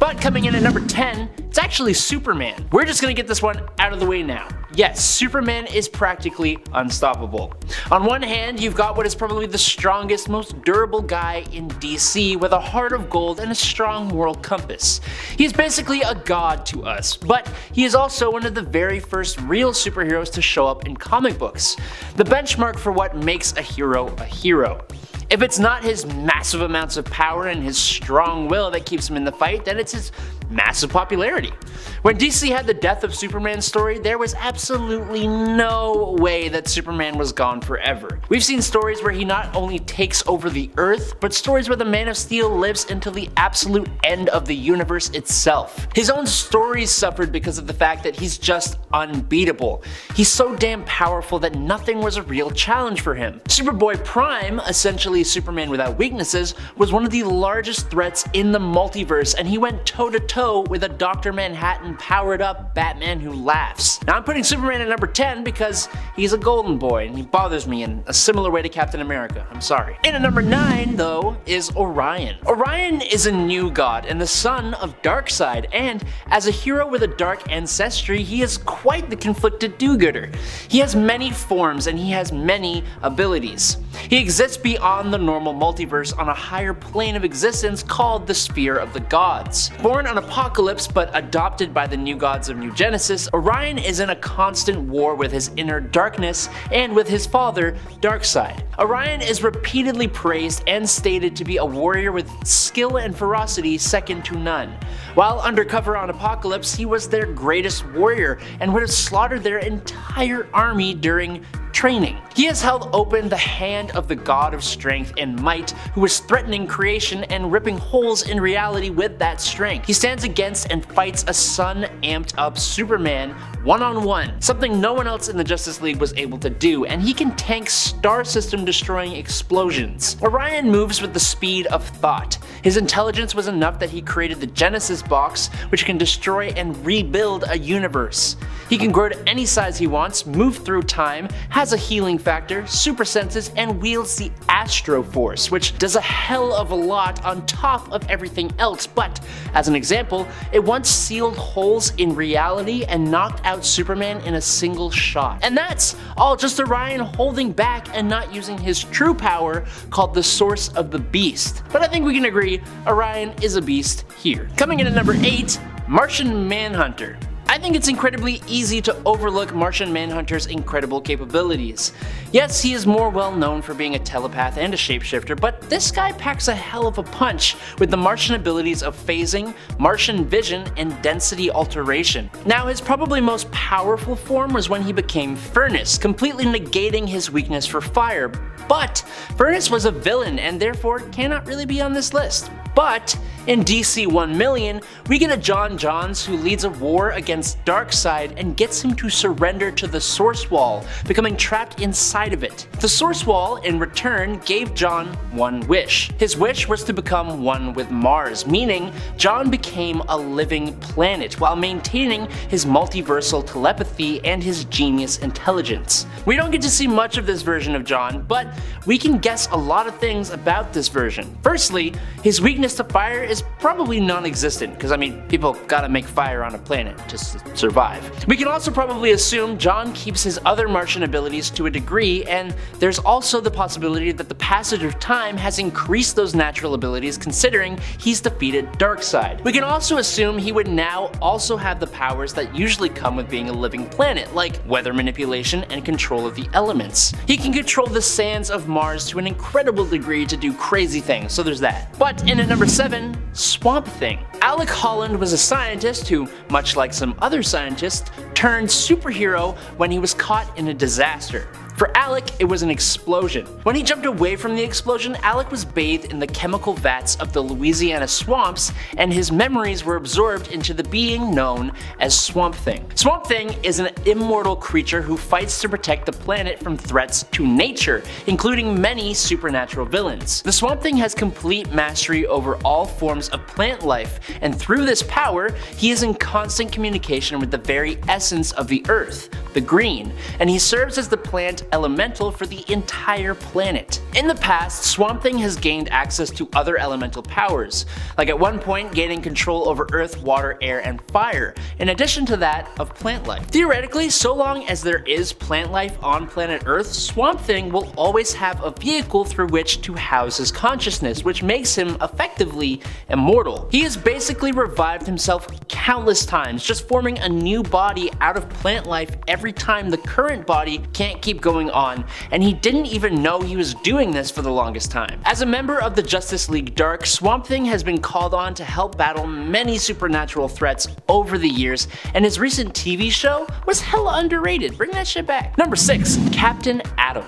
But coming in at number 10, it's actually Superman. We're just gonna get this one out of the way now. Yes, Superman is practically unstoppable. On one hand, you've got what is probably the strongest, most durable guy in DC with a heart of gold and a strong moral compass. He is basically a god to us, but he is also one of the very first real superheroes to show up in comic books. The benchmark for what makes a hero a hero. If it's not his massive amounts of power and his strong will that keeps him in the fight, then it's his massive popularity. When DC had the death of Superman story, there was absolutely no way that Superman was gone forever. We've seen stories where he not only takes over the Earth, but stories where the Man of Steel lives until the absolute end of the universe itself. His own stories suffered because of the fact that he's just unbeatable. He's so damn powerful that nothing was a real challenge for him. Superboy Prime, essentially Superman without weaknesses, was one of the largest threats in the multiverse, and he went toe-to-toe with a Dr. Manhattan powered up Batman who laughs. Now I'm putting Superman at number 10 because he's a golden boy and he bothers me in a similar way to Captain America. I'm sorry. In at number 9 though is Orion. Orion is a new god and the son of Darkseid, and as a hero with a dark ancestry, he is quite the conflicted do-gooder. He has many forms and he has many abilities. He exists beyond the normal multiverse on a higher plane of existence called the Sphere of the Gods. Born on Apocalypse but adopted by the new gods of New Genesis, Orion is in a constant war with his inner darkness and with his father, Darkseid. Orion is repeatedly praised and stated to be a warrior with skill and ferocity second to none. While undercover on Apocalypse, he was their greatest warrior and would have slaughtered their entire army during training. He has held open the hand of the god of strength and might, who is threatening creation and ripping holes in reality with that strength. He stands against and fights a sun-amped up Superman one-on-one, something no one else in the Justice League was able to do, and he can tank star system destroying explosions. Orion moves with the speed of thought. His intelligence was enough that he created the Genesis box, which can destroy and rebuild a universe. He can grow to any size he wants, move through time, has a healing factor, super senses, and wields the Astro Force, which does a hell of a lot on top of everything else, but as an example, it once sealed holes in reality and knocked out Superman in a single shot. And that's all just Orion holding back and not using his true power called the Source of the Beast. But I think we can agree Orion is a beast here. Coming in at number 8, Martian Manhunter. I think it's incredibly easy to overlook Martian Manhunter's incredible capabilities. Yes, he is more well known for being a telepath and a shapeshifter, but this guy packs a hell of a punch with the Martian abilities of phasing, Martian vision, and density alteration. Now, his probably most powerful form was when he became Furnace, completely negating his weakness for fire. But Furnace was a villain and therefore cannot really be on this list. But in DC 1,000,000, we get a John Johns who leads a war against Darkseid and gets him to surrender to the Source Wall, becoming trapped inside of it. The Source Wall, in return, gave John one wish. His wish was to become one with Mars, meaning John became a living planet while maintaining his multiversal telepathy and his genius intelligence. We don't get to see much of this version of John, but we can guess a lot of things about this version. Firstly, his weakness to fire is probably non-existent, because I mean, people gotta make fire on a planet just to survive. We can also probably assume John keeps his other Martian abilities to a degree, and there's also the possibility that the passage of time has increased those natural abilities considering he's defeated Darkseid. We can also assume he would now also have the powers that usually come with being a living planet, like weather manipulation and control of the elements. He can control the sands of Mars to an incredible degree to do crazy things, so there's that. But in at number 7, Swamp Thing. Alec Holland was a scientist who, much like some other scientists, turned superhero when he was caught in a disaster. For Alec, it was an explosion. When he jumped away from the explosion, Alec was bathed in the chemical vats of the Louisiana swamps, and his memories were absorbed into the being known as Swamp Thing. Swamp Thing is an immortal creature who fights to protect the planet from threats to nature, including many supernatural villains. The Swamp Thing has complete mastery over all forms of plant life, and through this power, he is in constant communication with the very essence of the Earth. the green, and he serves as the plant elemental for the entire planet. In the past, Swamp Thing has gained access to other elemental powers, like at one point gaining control over earth, water, air, and fire, in addition to that of plant life. Theoretically, so long as there is plant life on planet Earth, Swamp Thing will always have a vehicle through which to house his consciousness, which makes him effectively immortal. He has basically revived himself countless times, just forming a new body out of plant life every time the current body can't keep going on, and he didn't even know he was doing this for the longest time. As a member of the Justice League Dark, Swamp Thing has been called on to help battle many supernatural threats over the years, and his recent TV show was hella underrated. Bring that shit back. Number 6. Captain Atom.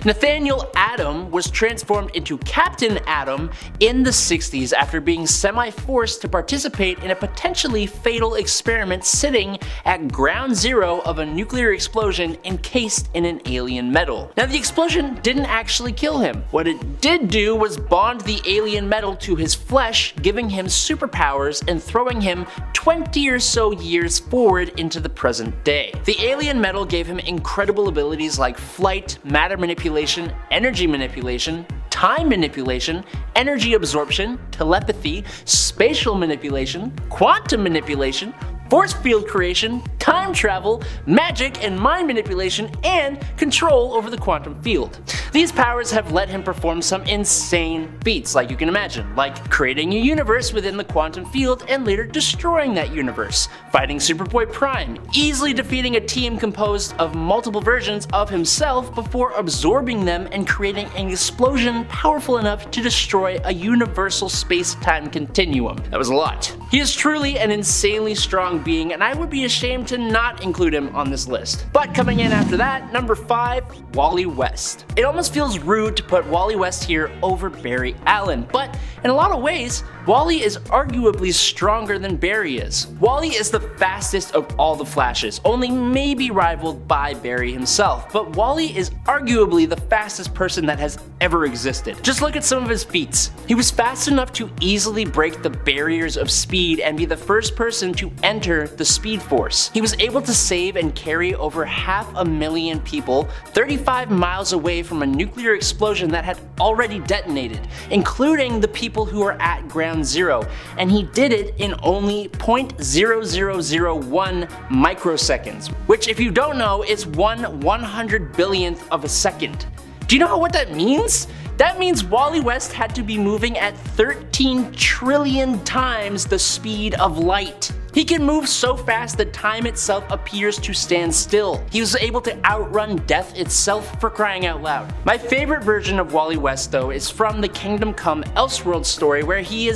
Nathaniel Atom was transformed into Captain Atom in the 60s after being semi-forced to participate in a potentially fatal experiment sitting at ground zero of a nuclear explosion encased in an alien metal. Now, the explosion didn't actually kill him. What it did do was bond the alien metal to his flesh, giving him superpowers and throwing him 20 or so years forward into the present day. The alien metal gave him incredible abilities like flight, matter manipulation, energy manipulation, time manipulation, energy absorption, telepathy, spatial manipulation, quantum manipulation, force field creation, time travel, magic and mind manipulation, and control over the quantum field. These powers have let him perform some insane feats, like you can imagine, like creating a universe within the quantum field and later destroying that universe, fighting Superboy Prime, easily defeating a team composed of multiple versions of himself before absorbing them and creating an explosion powerful enough to destroy a universal space-time continuum. That was a lot. He is truly an insanely strong being, and I would be ashamed to not include him on this list. But coming in after that, number 5, Wally West. It almost feels rude to put Wally West here over Barry Allen, but in a lot of ways, Wally is arguably stronger than Barry is. Wally is the fastest of all the Flashes, only maybe rivaled by Barry himself, but Wally is arguably the fastest person that has ever existed. Just look at some of his feats. He was fast enough to easily break the barriers of speed and be the first person to enter the Speed Force. He was able to save and carry over 500,000 people 35 miles away from a nuclear explosion that had already detonated, including the people who are at ground zero, and he did it in only 0.0001 microseconds, which if you don't know is 1/100 billionth of a second. Do you know what that means? That means Wally West had to be moving at 13 trillion times the speed of light. He can move so fast that time itself appears to stand still. He was able to outrun death itself, for crying out loud. My favorite version of Wally West though is from the Kingdom Come Elseworlds story, where he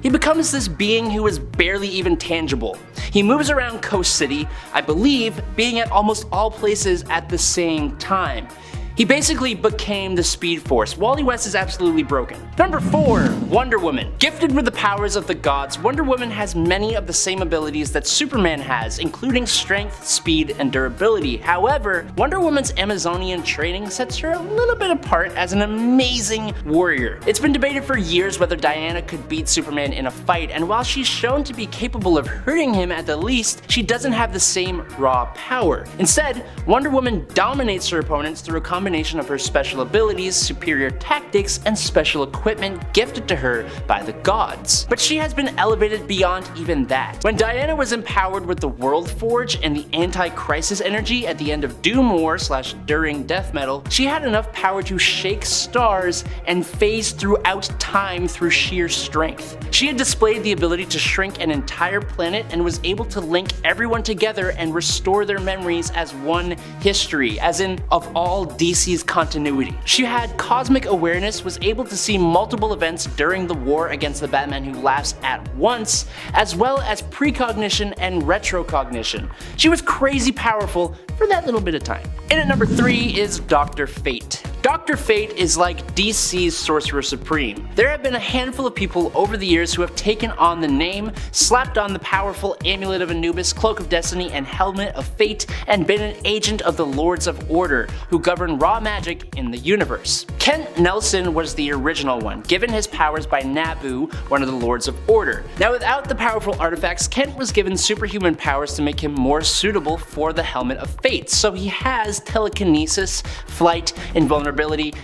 becomes this being who is barely even tangible. He moves around Coast City, I believe, being at almost all places at the same time. He basically became the Speed Force. Wally West is absolutely broken. Number 4, Wonder Woman. Gifted with the powers of the gods, Wonder Woman has many of the same abilities that Superman has, including strength, speed, and durability. However, Wonder Woman's Amazonian training sets her a little bit apart as an amazing warrior. It's been debated for years whether Diana could beat Superman in a fight, and while she's shown to be capable of hurting him at the least, she doesn't have the same raw power. Instead, Wonder Woman dominates her opponents through a combination of her special abilities, superior tactics, and special equipment gifted to her by the gods. But she has been elevated beyond even that. When Diana was empowered with the World Forge and the anti-crisis energy at the end of Doom War / during Death Metal, she had enough power to shake stars and phase throughout time through sheer strength. She had displayed the ability to shrink an entire planet and was able to link everyone together and restore their memories as one history, as in of all DC's continuity. She had cosmic awareness, was able to see multiple events during the war against the Batman Who Laughs at once, as well as precognition and retrocognition. She was crazy powerful for that little bit of time. In at number 3 is Dr. Fate. Dr. Fate is like DC's Sorcerer Supreme. There have been a handful of people over the years who have taken on the name, slapped on the powerful Amulet of Anubis, Cloak of Destiny, and Helmet of Fate, and been an agent of the Lords of Order, who govern raw magic in the universe. Kent Nelson was the original one, given his powers by Nabu, one of the Lords of Order. Now, without the powerful artifacts, Kent was given superhuman powers to make him more suitable for the Helmet of Fate, so he has telekinesis, flight, invulnerability,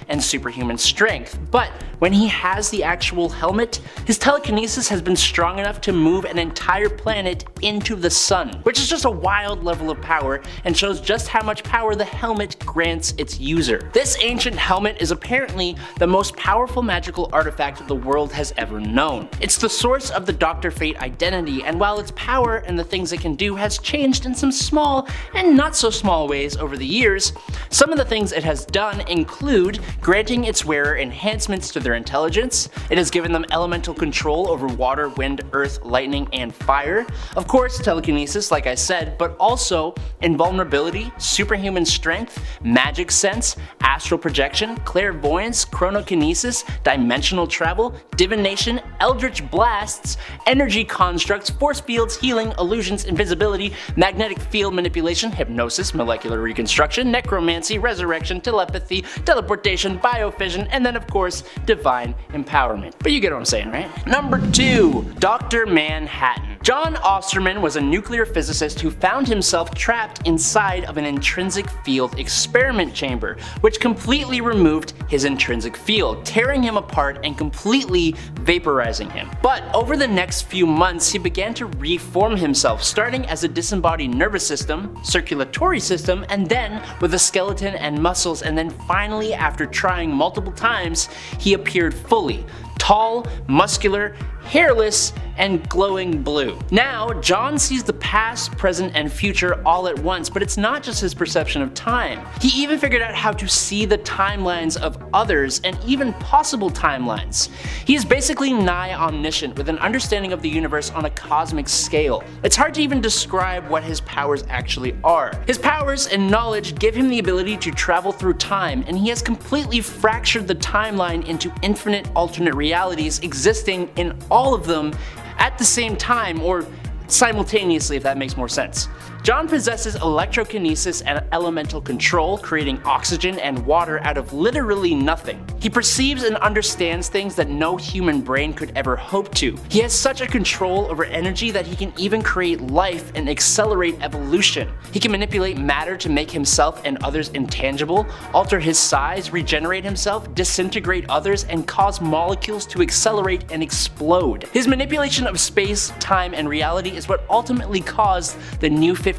and superhuman strength. But when he has the actual helmet, his telekinesis has been strong enough to move an entire planet into the sun, which is just a wild level of power and shows just how much power the helmet grants its user. This ancient helmet is apparently the most powerful magical artifact the world has ever known. It's the source of the Dr. Fate identity, and while its power and the things it can do has changed in some small and not so small ways over the years, some of the things it has done include granting its wearer enhancements to their intelligence. It has given them elemental control over water, wind, earth, lightning, and fire. Of course, telekinesis, like I said, but also invulnerability, superhuman strength, magic sense, astral projection, clairvoyance, chronokinesis, dimensional travel, divination, eldritch blasts, energy constructs, force fields, healing, illusions, invisibility, magnetic field manipulation, hypnosis, molecular reconstruction, necromancy, resurrection, telepathy, teleportation, biofission, and then of course, divine empowerment. But you get what I'm saying, right? Number 2, Dr. Manhattan. John Osterman was a nuclear physicist who found himself trapped inside of an intrinsic field experiment chamber, which completely removed his intrinsic field, tearing him apart and completely vaporizing him. But over the next few months, he began to reform himself, starting as a disembodied nervous system, circulatory system, and then with a skeleton and muscles, and then finally, after trying multiple times, he appeared fully. Tall, muscular, hairless, and glowing blue. Now, John sees the past, present, and future all at once, but it's not just his perception of time. He even figured out how to see the timelines of others and even possible timelines. He is basically nigh omniscient with an understanding of the universe on a cosmic scale. It's hard to even describe what his powers actually are. His powers and knowledge give him the ability to travel through time, and he has completely fractured the timeline into infinite alternate realities existing in all of them at the same time, or simultaneously if that makes more sense. John possesses electrokinesis and elemental control, creating oxygen and water out of literally nothing. He perceives and understands things that no human brain could ever hope to. He has such a control over energy that he can even create life and accelerate evolution. He can manipulate matter to make himself and others intangible, alter his size, regenerate himself, disintegrate others, and cause molecules to accelerate and explode. His manipulation of space, time, and reality is what ultimately caused the New 52.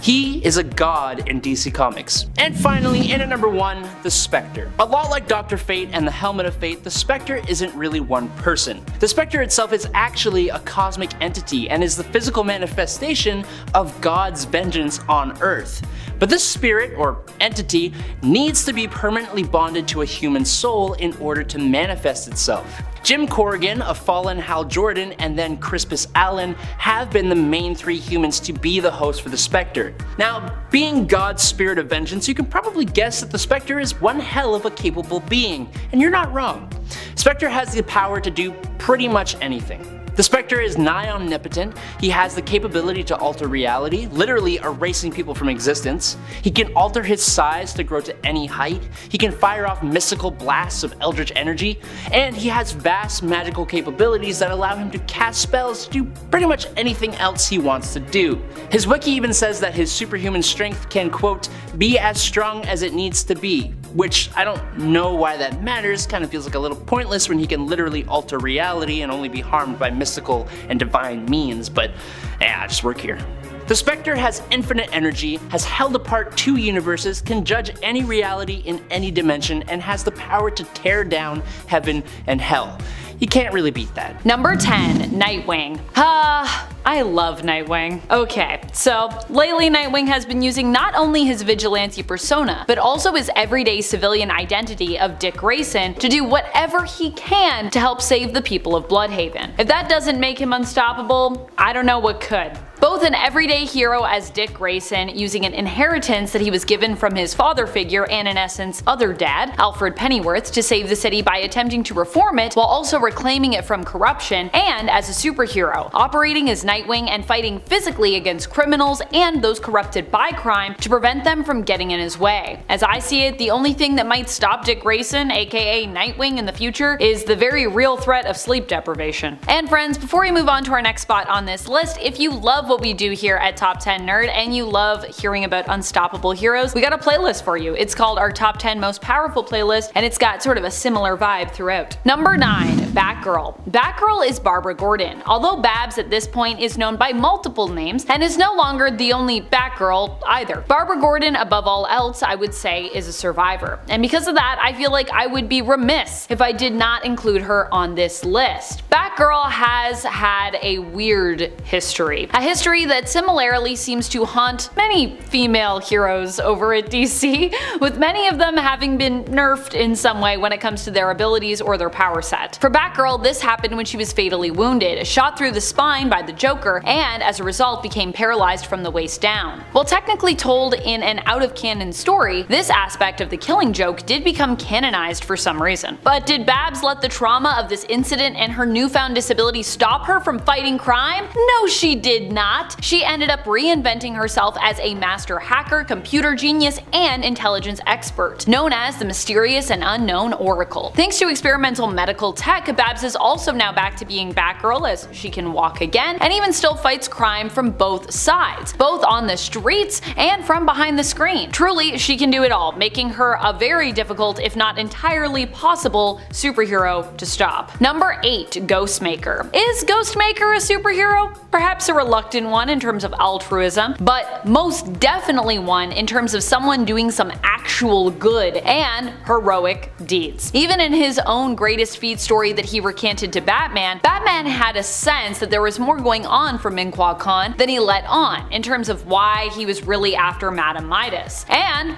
He is a god in DC Comics. And finally, in at number 1, the Spectre. A lot like Dr. Fate and the Helmet of Fate, the Spectre isn't really one person. The Spectre itself is actually a cosmic entity and is the physical manifestation of God's vengeance on Earth. But this spirit, or entity, needs to be permanently bonded to a human soul in order to manifest itself. Jim Corrigan, a fallen Hal Jordan, and then Crispus Allen have been the main 3 humans to be the host for the Spectre. Now, being God's spirit of vengeance, you can probably guess that the Spectre is one hell of a capable being, and you're not wrong. Spectre has the power to do pretty much anything. The Spectre is nigh omnipotent. He has the capability to alter reality, literally erasing people from existence. He can alter his size to grow to any height. He can fire off mystical blasts of eldritch energy, and he has vast magical capabilities that allow him to cast spells to do pretty much anything else he wants to do. His wiki even says that his superhuman strength can, quote, be as strong as it needs to be, which I don't know why that matters. Kind of feels like a little pointless when he can literally alter reality and only be harmed by mystical and divine means, but yeah, just work here. The Spectre has infinite energy, has held apart 2 universes, can judge any reality in any dimension, and has the power to tear down heaven and hell. You can't really beat that. Number 10, Nightwing. I love Nightwing. Okay, so lately Nightwing has been using not only his vigilante persona, but also his everyday civilian identity of Dick Grayson to do whatever he can to help save the people of Bloodhaven. If that doesn't make him unstoppable, I don't know what could. Both an everyday hero as Dick Grayson, using an inheritance that he was given from his father figure and in essence other dad, Alfred Pennyworth, to save the city by attempting to reform it while also reclaiming it from corruption, and as a superhero, operating as Nightwing and fighting physically against criminals and those corrupted by crime to prevent them from getting in his way. As I see it, the only thing that might stop Dick Grayson, aka Nightwing, in the future is the very real threat of sleep deprivation. And friends, before we move on to our next spot on this list, if you love what we do here at Top 10 Nerd and you love hearing about unstoppable heroes, we got a playlist for you. It's called our Top 10 Most Powerful playlist, and it's got sort of a similar vibe throughout. Number 9. Batgirl. Batgirl is Barbara Gordon, although Babs at this point is known by multiple names and is no longer the only Batgirl either. Barbara Gordon, above all else, I would say is a survivor, and because of that I feel like I would be remiss if I did not include her on this list. Batgirl has had a weird history. A history that similarly seems to haunt many female heroes over at DC, with many of them having been nerfed in some way when it comes to their abilities or their power set. For Batgirl, this happened when she was fatally wounded, shot through the spine by the Joker, and as a result became paralyzed from the waist down. While technically told in an out-of-canon story, this aspect of the Killing Joke did become canonized for some reason. But did Babs let the trauma of this incident and her newfound disability stop her from fighting crime? No, she did not. She ended up reinventing herself as a master hacker, computer genius, and intelligence expert, known as the Mysterious and Unknown Oracle. Thanks to experimental medical tech, Babs is also now back to being Batgirl, as she can walk again, and even still fights crime from both sides, both on the streets and from behind the screen. Truly, she can do it all, making her a very difficult, if not entirely possible, superhero to stop. Number 8. Ghostmaker. Is Ghostmaker a superhero? Perhaps a reluctant one in terms of altruism, but most definitely one in terms of someone doing some actual good and heroic deeds. Even in his own greatest feat story that he recanted to Batman, Batman had a sense that there was more going on for Ming-Hua Khan than he let on, in terms of why he was really after Madame Midas. And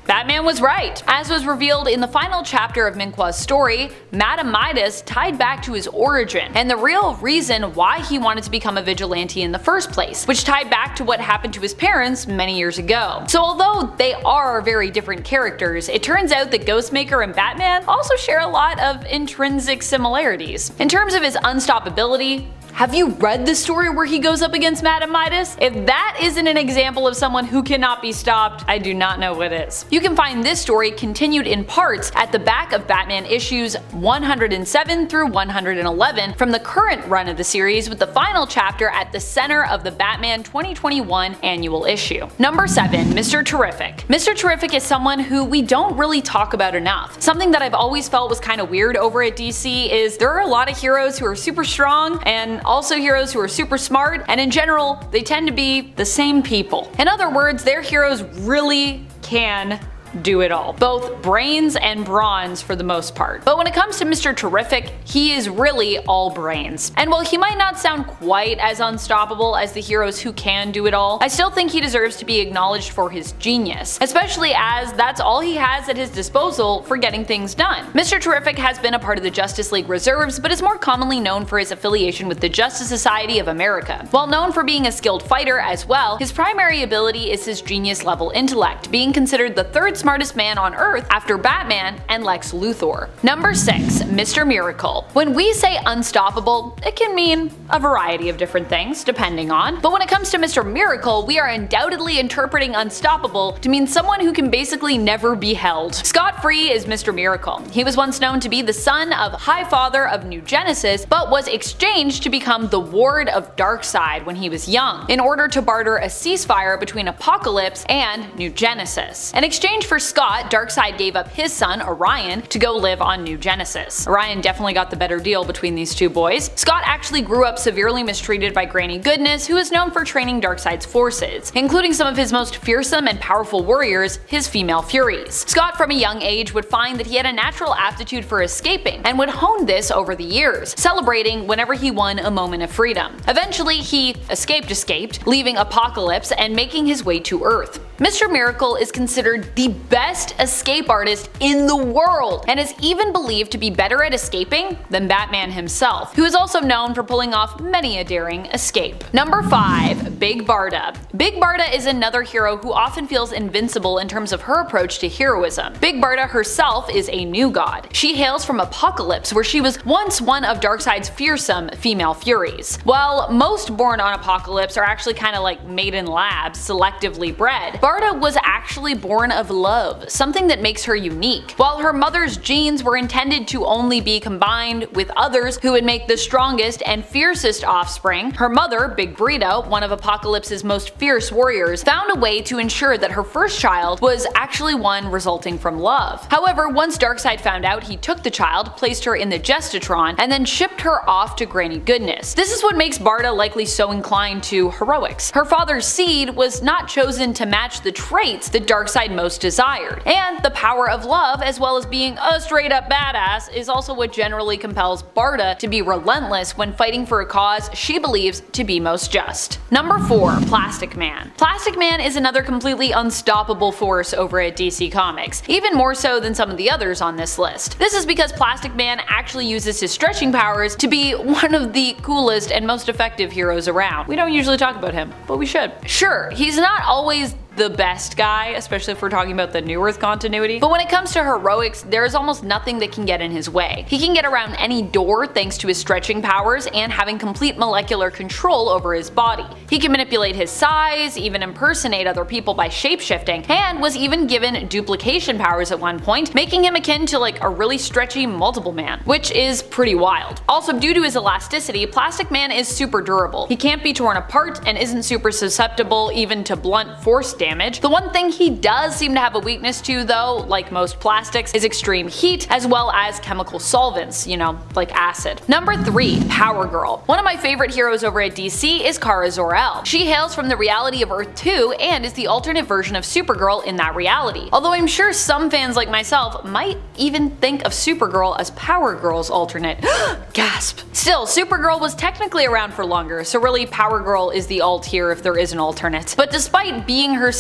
Batman was right. As was revealed in the final chapter of Ming-Hua's story, Madame Midas tied back to his origin and the real reason why he wanted to become a vigilante in the first place, which tied back to what happened to his parents many years ago. So although they are very different characters, it turns out that Ghostmaker and Batman also share a lot of intrinsic similarities. In terms of his unstoppability, have you read the story where he goes up against Madame Midas? If that isn't an example of someone who cannot be stopped, I do not know what is. You can find this story continued in parts at the back of Batman issues 107 through 111 from the current run of the series, with the final chapter at the center of the Batman 2021 annual issue. Number 7. Mr. Terrific. Mr. Terrific is someone who we don't really talk about enough. Something that I've always felt was kind of weird over at DC is there are a lot of heroes who are super strong and also heroes who are super smart, and in general, they tend to be the same people. In other words, their heroes really can do it all. Both brains and brawns for the most part. But when it comes to Mr. Terrific, he is really all brains. And while he might not sound quite as unstoppable as the heroes who can do it all, I still think he deserves to be acknowledged for his genius, especially as that's all he has at his disposal for getting things done. Mr. Terrific has been a part of the Justice League Reserves, but is more commonly known for his affiliation with the Justice Society of America. While known for being a skilled fighter as well, his primary ability is his genius level intellect, being considered the third smartest man on Earth after Batman and Lex Luthor. Number 6. Mr. Miracle. When we say unstoppable, it can mean a variety of different things, depending on, but when it comes to Mr. Miracle, we are undoubtedly interpreting unstoppable to mean someone who can basically never be held. Scott Free is Mr. Miracle. He was once known to be the son of High Father of New Genesis, but was exchanged to become the ward of Darkseid when he was young, in order to barter a ceasefire between Apocalypse and New Genesis. In exchange for Scott, Darkseid gave up his son, Orion, to go live on New Genesis. Orion definitely got the better deal between these two boys. Scott actually grew up severely mistreated by Granny Goodness, who is known for training Darkseid's forces, including some of his most fearsome and powerful warriors, his female Furies. Scott from a young age would find that he had a natural aptitude for escaping, and would hone this over the years, celebrating whenever he won a moment of freedom. Eventually, he escaped, leaving Apocalypse and making his way to Earth. Mr. Miracle is considered the best escape artist in the world, and is even believed to be better at escaping than Batman himself, who is also known for pulling off many a daring escape. Number 5. Big Barda. Big Barda is another hero who often feels invincible in terms of her approach to heroism. Big Barda herself is a new god. She hails from Apokolips, where she was once one of Darkseid's fearsome female furies. While most born on Apokolips are actually kinda like made in labs, selectively bred, Barda was actually born of love, something that makes her unique. While her mother's genes were intended to only be combined with others who would make the strongest and fiercest offspring, her mother, Big Burrito, one of Apokolips's most fierce warriors, found a way to ensure that her first child was actually one resulting from love. However, once Darkseid found out, he took the child, placed her in the Gestatron, and then shipped her off to Granny Goodness. This is what makes Barda likely so inclined to heroics. Her father's seed was not chosen to match the traits that Darkseid most desired, and the power of love, as well as being a straight up badass, is also what generally compels Barda to be relentless when fighting for a cause she believes to be most just. Number 4. Plastic Man. Plastic Man is another completely unstoppable force over at DC Comics, even more so than some of the others on this list. This is because Plastic Man actually uses his stretching powers to be one of the coolest and most effective heroes around. We don't usually talk about him, but we should. Sure, he's not always the best guy, especially if we're talking about the New Earth continuity, but when it comes to heroics, there is almost nothing that can get in his way. He can get around any door thanks to his stretching powers and having complete molecular control over his body. He can manipulate his size, even impersonate other people by shapeshifting, and was even given duplication powers at one point, making him akin to like a really stretchy multiple man, which is pretty wild. Also, due to his elasticity, Plastic Man is super durable. He can't be torn apart and isn't super susceptible even to blunt force damage. The one thing he does seem to have a weakness to, though, like most plastics, is extreme heat as well as chemical solvents, you know, like acid. Number 3. Power Girl. One of my favorite heroes over at DC is Kara Zor-El. She hails from the reality of Earth 2 and is the alternate version of Supergirl in that reality. Although I'm sure some fans like myself might even think of Supergirl as Power Girl's alternate. Gasp. Still, Supergirl was technically around for longer, so really Power Girl is the alt here if there is an alternate. But despite being herself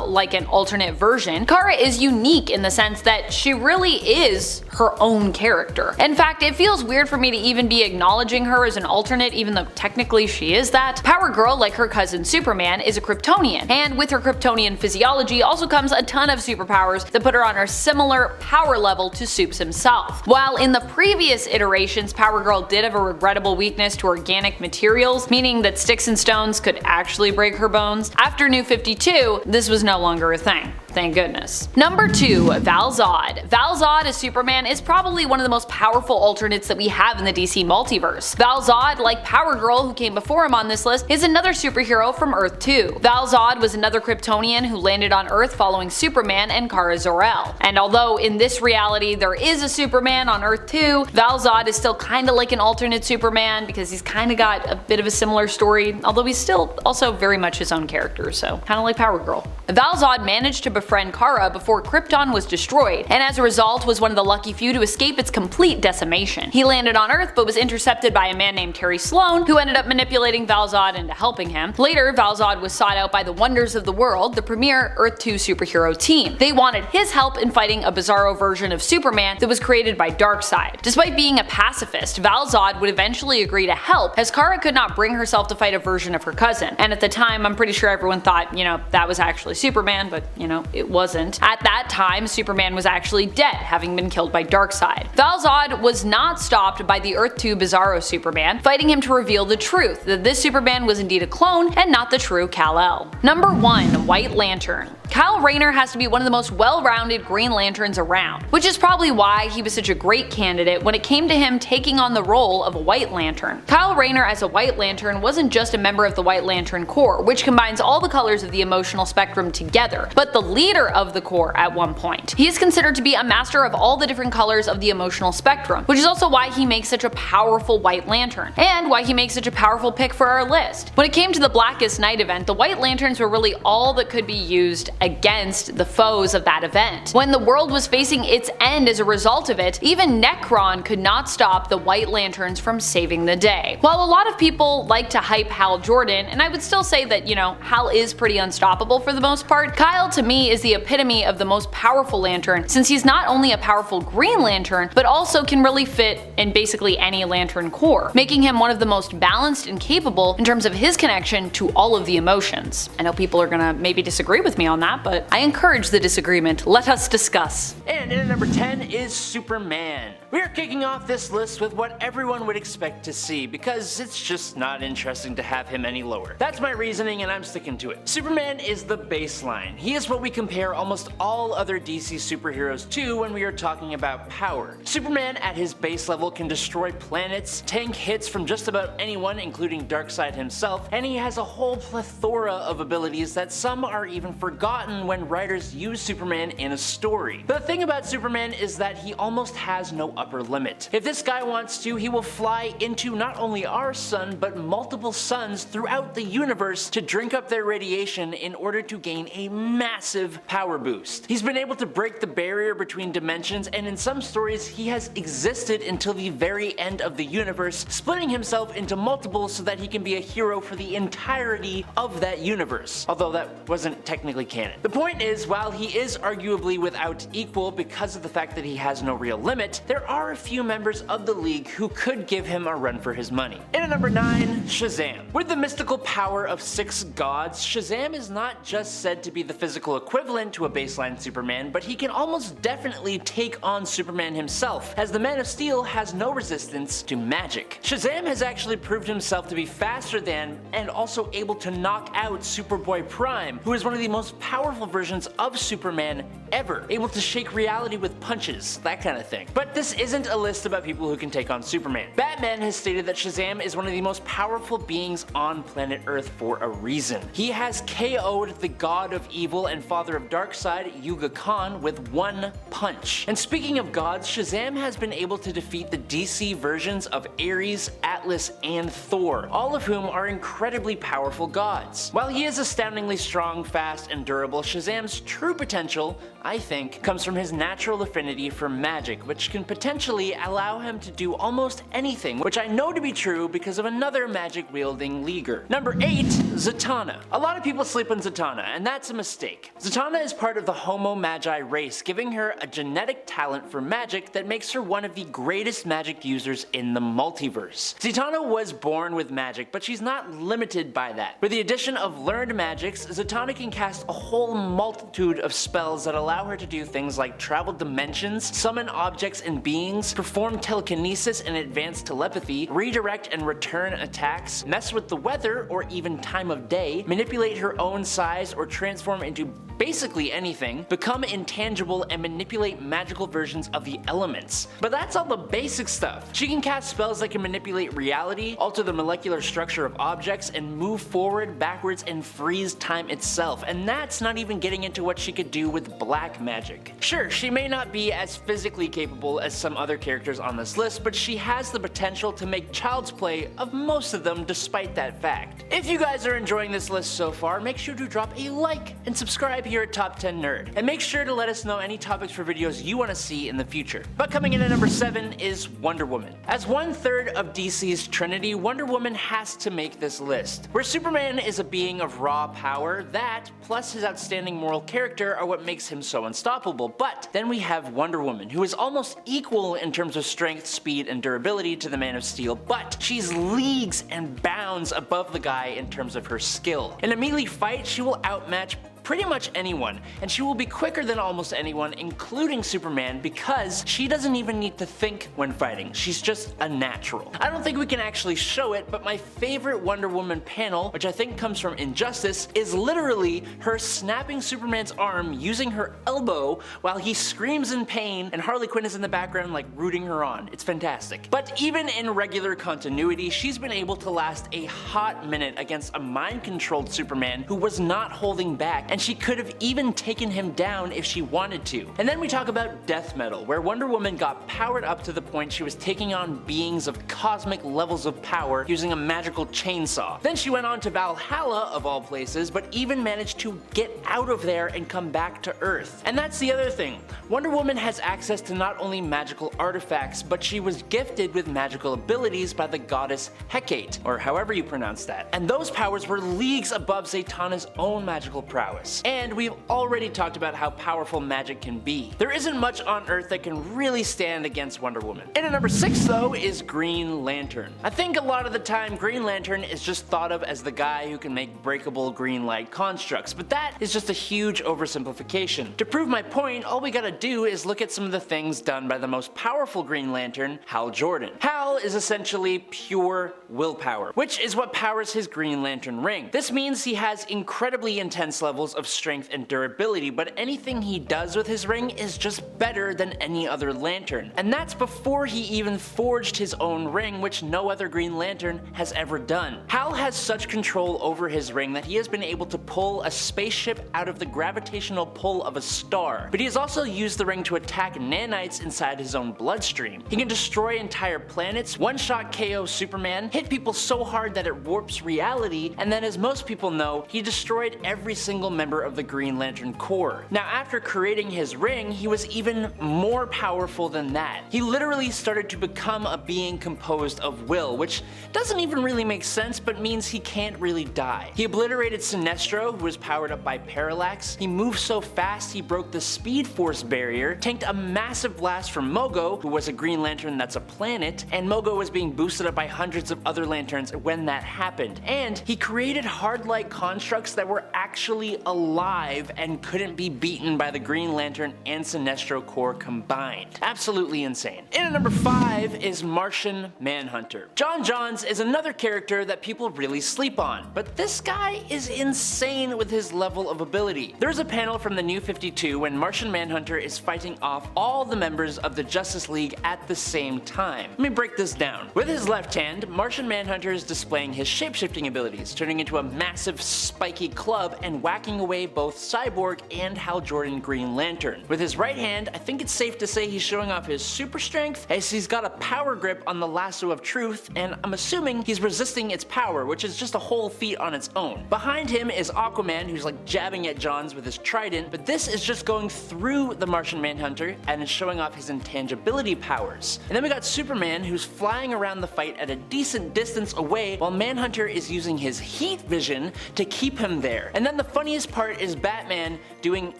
like an alternate version, Kara is unique in the sense that she really is her own character. In fact, it feels weird for me to even be acknowledging her as an alternate even though technically she is that. Power Girl, like her cousin Superman, is a Kryptonian, and with her Kryptonian physiology also comes a ton of superpowers that put her on a similar power level to Supes himself. While in the previous iterations, Power Girl did have a regrettable weakness to organic materials, meaning that sticks and stones could actually break her bones, after New 52, this was no longer a thing. Thank goodness. Number 2. Val-Zod. Val-Zod as Superman is probably one of the most powerful alternates that we have in the DC multiverse. Val-Zod, like Power Girl who came before him on this list, is another superhero from Earth 2. Val-Zod was another Kryptonian who landed on Earth following Superman and Kara Zor-El. And although in this reality there is a Superman on Earth 2, Val-Zod is still kinda like an alternate Superman because he's kinda got a bit of a similar story, although he's still also very much his own character, so kinda like Power Girl. Val-Zod managed to befriend Kara before Krypton was destroyed, and as a result was one of the lucky few to escape its complete decimation. He landed on Earth but was intercepted by a man named Terry Sloan, who ended up manipulating Val-Zod into helping him. Later, Val-Zod was sought out by the Wonders of the World, the premier Earth 2 superhero team. They wanted his help in fighting a bizarro version of Superman that was created by Darkseid. Despite being a pacifist, Val-Zod would eventually agree to help, as Kara could not bring herself to fight a version of her cousin. And at the time, I'm pretty sure everyone thought, you know, that was actually Superman, but you know, it wasn't. At that time, Superman was actually dead, having been killed by Darkseid. Val-Zod was not stopped by the Earth 2 Bizarro Superman, fighting him to reveal the truth, that this Superman was indeed a clone and not the true Kal-El. Number 1. White Lantern. Kyle Rayner has to be one of the most well-rounded Green Lanterns around, which is probably why he was such a great candidate when it came to him taking on the role of a White Lantern. Kyle Rayner as a White Lantern wasn't just a member of the White Lantern Corps, which combines all the colors of the emotional spectrum together, but the leader of the Corps at one point. He is considered to be a master of all the different colors of the emotional spectrum, which is also why he makes such a powerful White Lantern, and why he makes such a powerful pick for our list. When it came to the Blackest Night event, the White Lanterns were really all that could be used against the foes of that event. When the world was facing its end as a result of it, even Necron could not stop the White Lanterns from saving the day. While a lot of people like to hype Hal Jordan, and I would still say that, Hal is pretty unstoppable for the most part, Kyle to me is the epitome of the most powerful Lantern, since he's not only a powerful Green Lantern, but also can really fit in basically any Lantern core, making him one of the most balanced and capable in terms of his connection to all of the emotions. I know people are gonna maybe disagree with me on that, but I encourage the disagreement. Let us discuss. And in at number 10 is Superman. We are kicking off this list with what everyone would expect to see, because it's just not interesting to have him any lower. That's my reasoning and I'm sticking to it. Superman is the baseline. He is what we compare almost all other DC superheroes to when we are talking about power. Superman at his base level can destroy planets, tank hits from just about anyone including Darkseid himself, and he has a whole plethora of abilities that some are even forgotten when writers use Superman in a story. But the thing about Superman is that he almost has no upper limit. If this guy wants to, he will fly into not only our sun, but multiple suns throughout the universe to drink up their radiation in order to gain a massive power boost. He's been able to break the barrier between dimensions, and in some stories he has existed until the very end of the universe, splitting himself into multiples so that he can be a hero for the entirety of that universe, although that wasn't technically canon. The point is, while he is arguably without equal because of the fact that he has no real limit, there are a few members of the League who could give him a run for his money. In at number 9, Shazam. With the mystical power of 6 gods, Shazam is not just said to be the physical equivalent to a baseline Superman, but he can almost definitely take on Superman himself, as the Man of Steel has no resistance to magic. Shazam has actually proved himself to be faster than, and also able to knock out Superboy Prime, who is one of the most powerful versions of Superman ever, able to shake reality with punches, that kind of thing. But this isn't a list about people who can take on Superman. Batman has stated that Shazam is one of the most powerful beings on planet Earth for a reason. He has KO'd the god of evil and father of Darkseid, Yuga Khan, with one punch. And speaking of gods, Shazam has been able to defeat the DC versions of Ares, Atlas, and Thor, all of whom are incredibly powerful gods. While he is astoundingly strong, fast, and durable, Shazam's true potential, I think, comes from his natural affinity for magic, which can potentially allow him to do almost anything, which I know to be true because of another magic-wielding leaguer. Number 8, Zatanna. A lot of people sleep on Zatanna, and that's a mistake. Zatanna is part of the Homo Magi race, giving her a genetic talent for magic that makes her one of the greatest magic users in the multiverse. Zatanna was born with magic, but she's not limited by that. With the addition of learned magics, Zatanna can cast a whole multitude of spells that allow her to do things like travel dimensions, summon objects and beings, perform telekinesis and advanced telepathy, redirect and return attacks, mess with the weather or even time of day, manipulate her own size or transform into basically anything, become intangible, and manipulate magical versions of the elements. But that's all the basic stuff. She can cast spells that can manipulate reality, alter the molecular structure of objects, and move forward, backwards, and freeze time itself. And that's not even getting into what she could do with black magic. Sure, she may not be as physically capable as some other characters on this list, but she has the potential to make child's play of most of them despite that fact. If you guys are enjoying this list so far, make sure to drop a like and subscribe here at Top 10 Nerd. And make sure to let us know any topics for videos you want to see in the future. But coming in at number 7 is Wonder Woman. As 1/3 of DC's Trinity, Wonder Woman has to make this list. Where Superman is a being of raw power, that, plus his outstanding moral character, are what makes him so unstoppable. But then we have Wonder Woman, who is almost equal in terms of strength, speed, and durability to the Man of Steel, but she's leagues and bounds above the guy in terms of her skill. In a melee fight, she will outmatch pretty much anyone, and she will be quicker than almost anyone, including Superman, because she doesn't even need to think when fighting. She's just a natural. I don't think we can actually show it, but my favorite Wonder Woman panel, which I think comes from Injustice, is literally her snapping Superman's arm using her elbow while he screams in pain, and Harley Quinn is in the background like rooting her on. It's fantastic. But even in regular continuity, she's been able to last a hot minute against a mind-controlled Superman who was not holding back, and and she could have even taken him down if she wanted to. And then we talk about death metal, where Wonder Woman got powered up to the point she was taking on beings of cosmic levels of power using a magical chainsaw. Then she went on to Valhalla, of all places, but even managed to get out of there and come back to Earth. And that's the other thing. Wonder Woman has access to not only magical artifacts, but she was gifted with magical abilities by the goddess Hecate, or however you pronounce that. And those powers were leagues above Zatanna's own magical prowess. And we've already talked about how powerful magic can be. There isn't much on Earth that can really stand against Wonder Woman. And at number 6 though is Green Lantern. I think a lot of the time Green Lantern is just thought of as the guy who can make breakable green light constructs, but that is just a huge oversimplification. To prove my point, all we gotta do is look at some of the things done by the most powerful Green Lantern, Hal Jordan. Hal is essentially pure willpower, which is what powers his Green Lantern ring. This means he has incredibly intense levels of strength and durability, but anything he does with his ring is just better than any other lantern. And that's before he even forged his own ring, which no other Green Lantern has ever done. Hal has such control over his ring that he has been able to pull a spaceship out of the gravitational pull of a star, but he has also used the ring to attack nanites inside his own bloodstream. He can destroy entire planets, one-shot KO Superman, hit people so hard that it warps reality, and then as most people know, he destroyed every single member of the Green Lantern Corps. Now after creating his ring, he was even more powerful than that. He literally started to become a being composed of will, which doesn't even really make sense, but means he can't really die. He obliterated Sinestro, who was powered up by Parallax. He moved so fast he broke the Speed Force barrier, tanked a massive blast from Mogo, who was a Green Lantern that's a planet, and Mogo was being boosted up by hundreds of other lanterns when that happened. And he created hard light constructs that were actually alive and couldn't be beaten by the Green Lantern and Sinestro Corps combined. Absolutely insane. And at number 5 is Martian Manhunter. John Johns is another character that people really sleep on, but this guy is insane with his level of ability. There's a panel from the New 52 when Martian Manhunter is fighting off all the members of the Justice League at the same time. Let me break this down. With his left hand, Martian Manhunter is displaying his shapeshifting abilities, turning into a massive spiky club and whacking away both Cyborg and Hal Jordan Green Lantern. With his right hand, I think it's safe to say he's showing off his super strength, as he's got a power grip on the lasso of truth, and I'm assuming he's resisting its power, which is just a whole feat on its own. Behind him is Aquaman, who's like jabbing at Johns with his trident, but this is just going through the Martian Manhunter and is showing off his intangibility powers. And then we got Superman, who's flying around the fight at a decent distance away, while Manhunter is using his heat vision to keep him there. And then the funniest part is Batman doing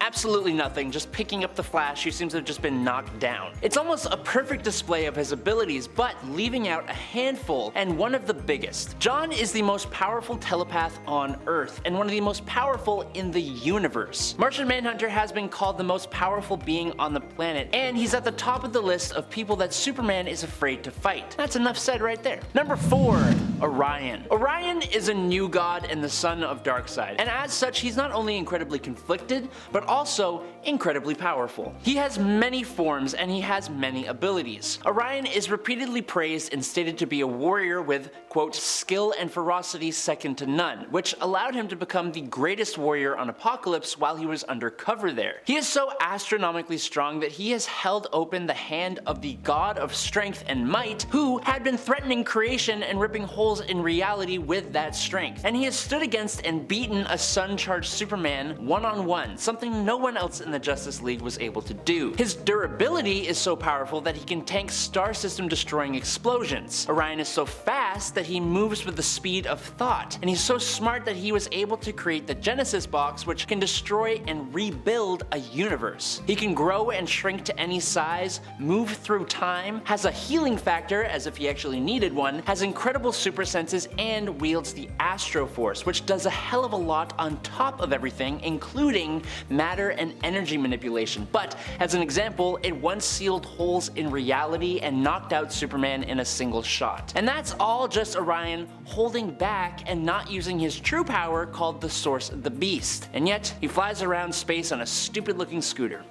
absolutely nothing, just picking up the Flash, who seems to have just been knocked down. It's almost a perfect display of his abilities, but leaving out a handful, and one of the biggest. John is the most powerful telepath on Earth, and one of the most powerful in the universe. Martian Manhunter has been called the most powerful being on the planet, and he's at the top of the list of people that Superman is afraid to fight. That's enough said right there. Number 4, Orion. Orion is a new god and the son of Darkseid, and as such he's not only incredibly conflicted, but also incredibly powerful. He has many forms and he has many abilities. Orion is repeatedly praised and stated to be a warrior with, quote, skill and ferocity second to none, which allowed him to become the greatest warrior on Apokolips while he was undercover there. He is so astronomically strong that he has held open the hand of the god of strength and might, who had been threatening creation and ripping holes in reality with that strength. And he has stood against and beaten a sun-charged Superman one-on-one, something no one else in the Justice League was able to do. His durability is so powerful that he can tank star system destroying explosions. Orion is so fast that he moves with the speed of thought, and he's so smart that he was able to create the Genesis box, which can destroy and rebuild a universe. He can grow and shrink to any size, move through time, has a healing factor as if he actually needed one, has incredible super senses, and wields the Astro Force, which does a hell of a lot on top of everything, including matter and energy manipulation. But as an example, it once sealed holes in reality and knocked out Superman in a single shot. And that's all just Orion holding back and not using his true power called the Source of the Beast. And yet, he flies around space on a stupid looking scooter.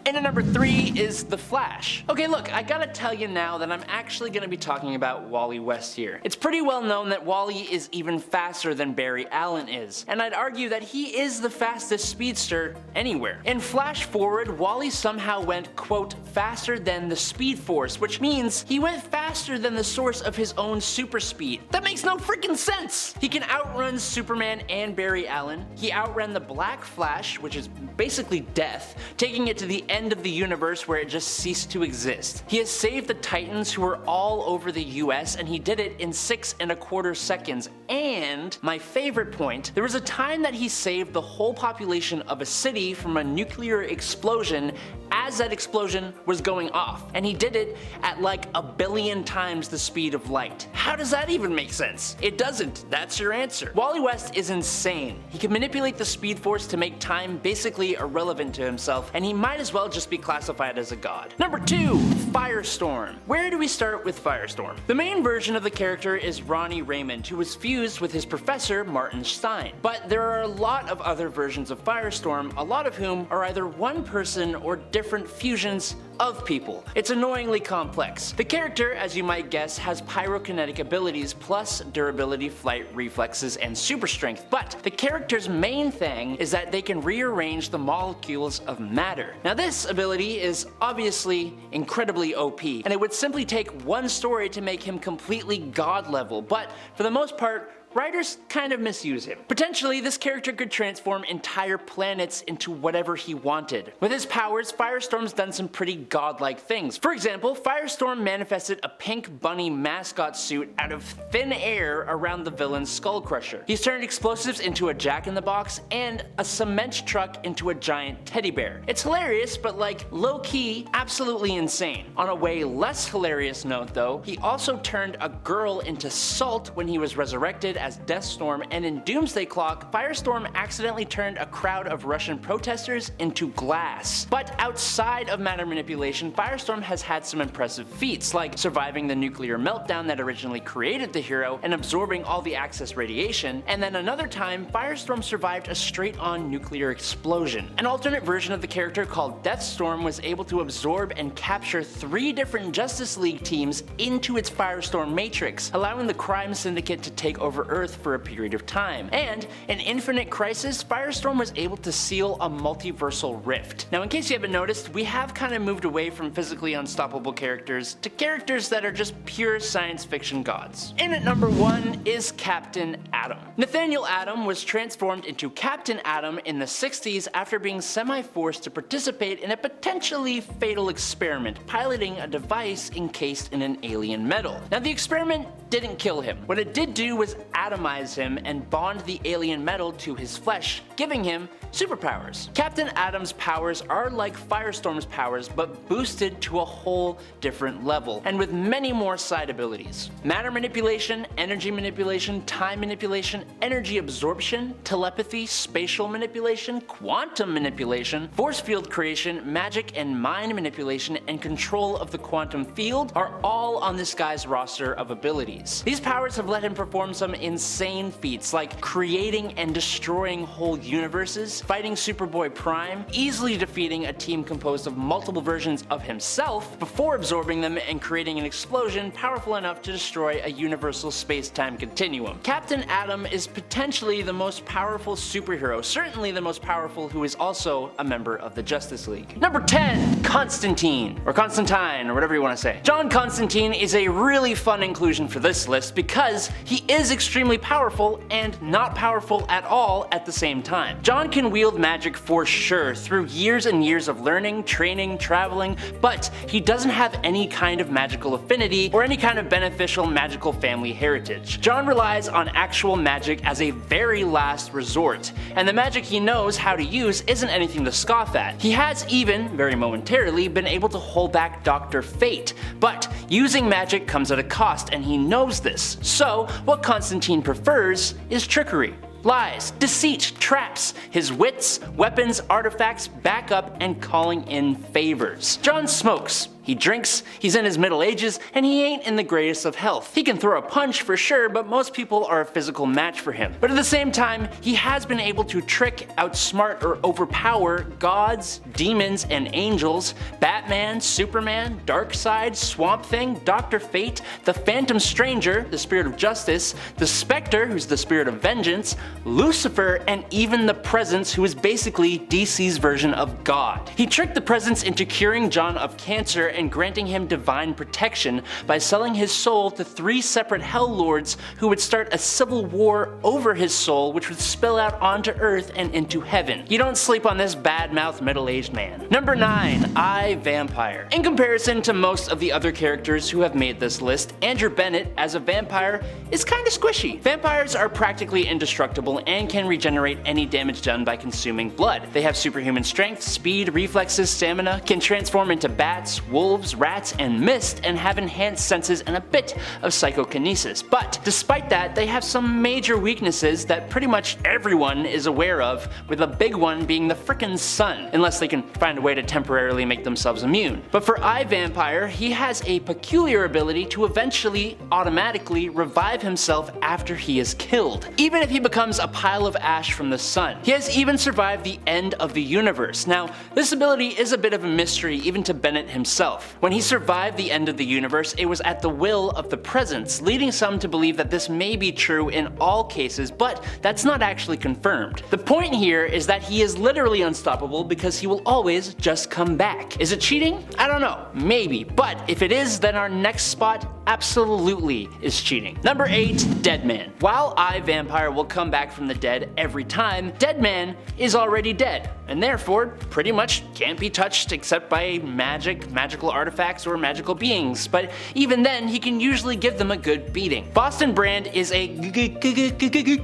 And at number 3 is The Flash. Okay, look, I gotta tell you now that I'm actually gonna be talking about Wally West here. It's pretty well known that Wally is even faster than Barry Allen is, and I'd argue that he is the fastest speedster anywhere. In Flash Forward, Wally somehow went, quote, faster than the Speed Force, which means he went faster than the source of his own super speed. That makes no freaking sense! He can outrun Superman and Barry Allen. He outran the Black Flash, which is basically death, taking it to the end of the universe where it just ceased to exist. He has saved the Titans, who are all over the US, and he did it in 6.25 seconds. And my favorite point, there was a time that he saved the whole population of a city from a nuclear explosion as that explosion was going off, and he did it at like 1 billion times the speed of light. How does that even make sense? It doesn't. That's your answer. Wally West is insane. He can manipulate the Speed Force to make time basically irrelevant to himself, and he might as well just be classified as a god. Number 2, Firestorm. Where do we start with Firestorm? The main version of the character is Ronnie Raymond, who was fused with his professor Martin Stein. But there are a lot of other versions of Firestorm, a lot of whom are either one person or different fusions of people. It's annoyingly complex. The character, as you might guess, has pyrokinetic abilities plus durability, flight, reflexes, and super strength, but the character's main thing is that they can rearrange the molecules of matter. Now this ability is obviously incredibly OP, and it would simply take one story to make him completely god level, but for the most part, writers kind of misuse him. Potentially, this character could transform entire planets into whatever he wanted. With his powers, Firestorm's done some pretty godlike things. For example, Firestorm manifested a pink bunny mascot suit out of thin air around the villain's Skull Crusher. He's turned explosives into a jack-in-the-box and a cement truck into a giant teddy bear. It's hilarious, but like low-key, absolutely insane. On a way less hilarious note though, he also turned a girl into salt when he was resurrected as Deathstorm, and in Doomsday Clock, Firestorm accidentally turned a crowd of Russian protesters into glass. But outside of matter manipulation, Firestorm has had some impressive feats, like surviving the nuclear meltdown that originally created the hero and absorbing all the excess radiation, and then another time, Firestorm survived a straight-on nuclear explosion. An alternate version of the character called Deathstorm was able to absorb and capture 3 different Justice League teams into its Firestorm matrix, allowing the crime syndicate to take over Earth for a period of time. And in Infinite Crisis, Firestorm was able to seal a multiversal rift. Now in case you haven't noticed, we have kind of moved away from physically unstoppable characters to characters that are just pure science fiction gods. And at number 1 is Captain Atom. Nathaniel Atom was transformed into Captain Atom in the 60s after being semi-forced to participate in a potentially fatal experiment, piloting a device encased in an alien metal. Now the experiment didn't kill him. What it did do was atomize him and bond the alien metal to his flesh, giving him superpowers. Captain Atom's powers are like Firestorm's powers, but boosted to a whole different level, and with many more side abilities. Matter manipulation, energy manipulation, time manipulation, energy absorption, telepathy, spatial manipulation, quantum manipulation, force field creation, magic and mind manipulation, and control of the quantum field are all on this guy's roster of abilities. These powers have let him perform some insane feats like creating and destroying whole universes, fighting Superboy Prime, easily defeating a team composed of multiple versions of himself before absorbing them and creating an explosion powerful enough to destroy a universal space-time continuum. Captain Atom is potentially the most powerful superhero, certainly the most powerful who is also a member of the Justice League. Number 10, Constantine, or Constantine, or whatever you want to say. John Constantine is a really fun inclusion for this list because he is extremely powerful and not powerful at all at the same time. John can wield magic for sure through years and years of learning, training, traveling, but he doesn't have any kind of magical affinity or any kind of beneficial magical family heritage. John relies on actual magic as a very last resort, and the magic he knows how to use isn't anything to scoff at. He has even, very momentarily, been able to hold back Dr. Fate, but using magic comes at a cost and he knows this. So what Constantine prefers is trickery. Lies, deceit, traps, his wits, weapons, artifacts, backup, and calling in favors. John smokes. He drinks, he's in his middle ages, and he ain't in the greatest of health. He can throw a punch for sure, but most people are a physical match for him. But at the same time, he has been able to trick, outsmart, or overpower gods, demons, and angels, Batman, Superman, Darkseid, Swamp Thing, Dr. Fate, the Phantom Stranger, the Spirit of Justice, the Spectre, who's the Spirit of Vengeance, Lucifer, and even the Presence, who is basically DC's version of God. He tricked the Presence into curing John of cancer and granting him divine protection by selling his soul to 3 separate Hell Lords who would start a civil war over his soul, which would spill out onto Earth and into heaven. You don't sleep on this bad-mouthed middle-aged man. Number 9. I, Vampire. In comparison to most of the other characters who have made this list, Andrew Bennett as a vampire is kinda squishy. Vampires are practically indestructible and can regenerate any damage done by consuming blood. They have superhuman strength, speed, reflexes, stamina, can transform into bats, wolves, rats, and mist, and have enhanced senses and a bit of psychokinesis. But despite that, they have some major weaknesses that pretty much everyone is aware of, with a big one being the frickin' sun, unless they can find a way to temporarily make themselves immune. But for I, Vampire, he has a peculiar ability to eventually automatically revive himself after he is killed, even if he becomes a pile of ash from the sun. He has even survived the end of the universe. Now, this ability is a bit of a mystery even to Bennett himself. When he survived the end of the universe, it was at the will of the Presence, leading some to believe that this may be true in all cases, but that's not actually confirmed. The point here is that he is literally unstoppable because he will always just come back. Is it cheating? I don't know, maybe, but if it is, then our next spot absolutely is cheating. Number 8, Deadman. While I, Vampire, will come back from the dead every time, Deadman is already dead, and therefore pretty much can't be touched except by magical artifacts, or magical beings, but even then he can usually give them a good beating. Boston Brand is a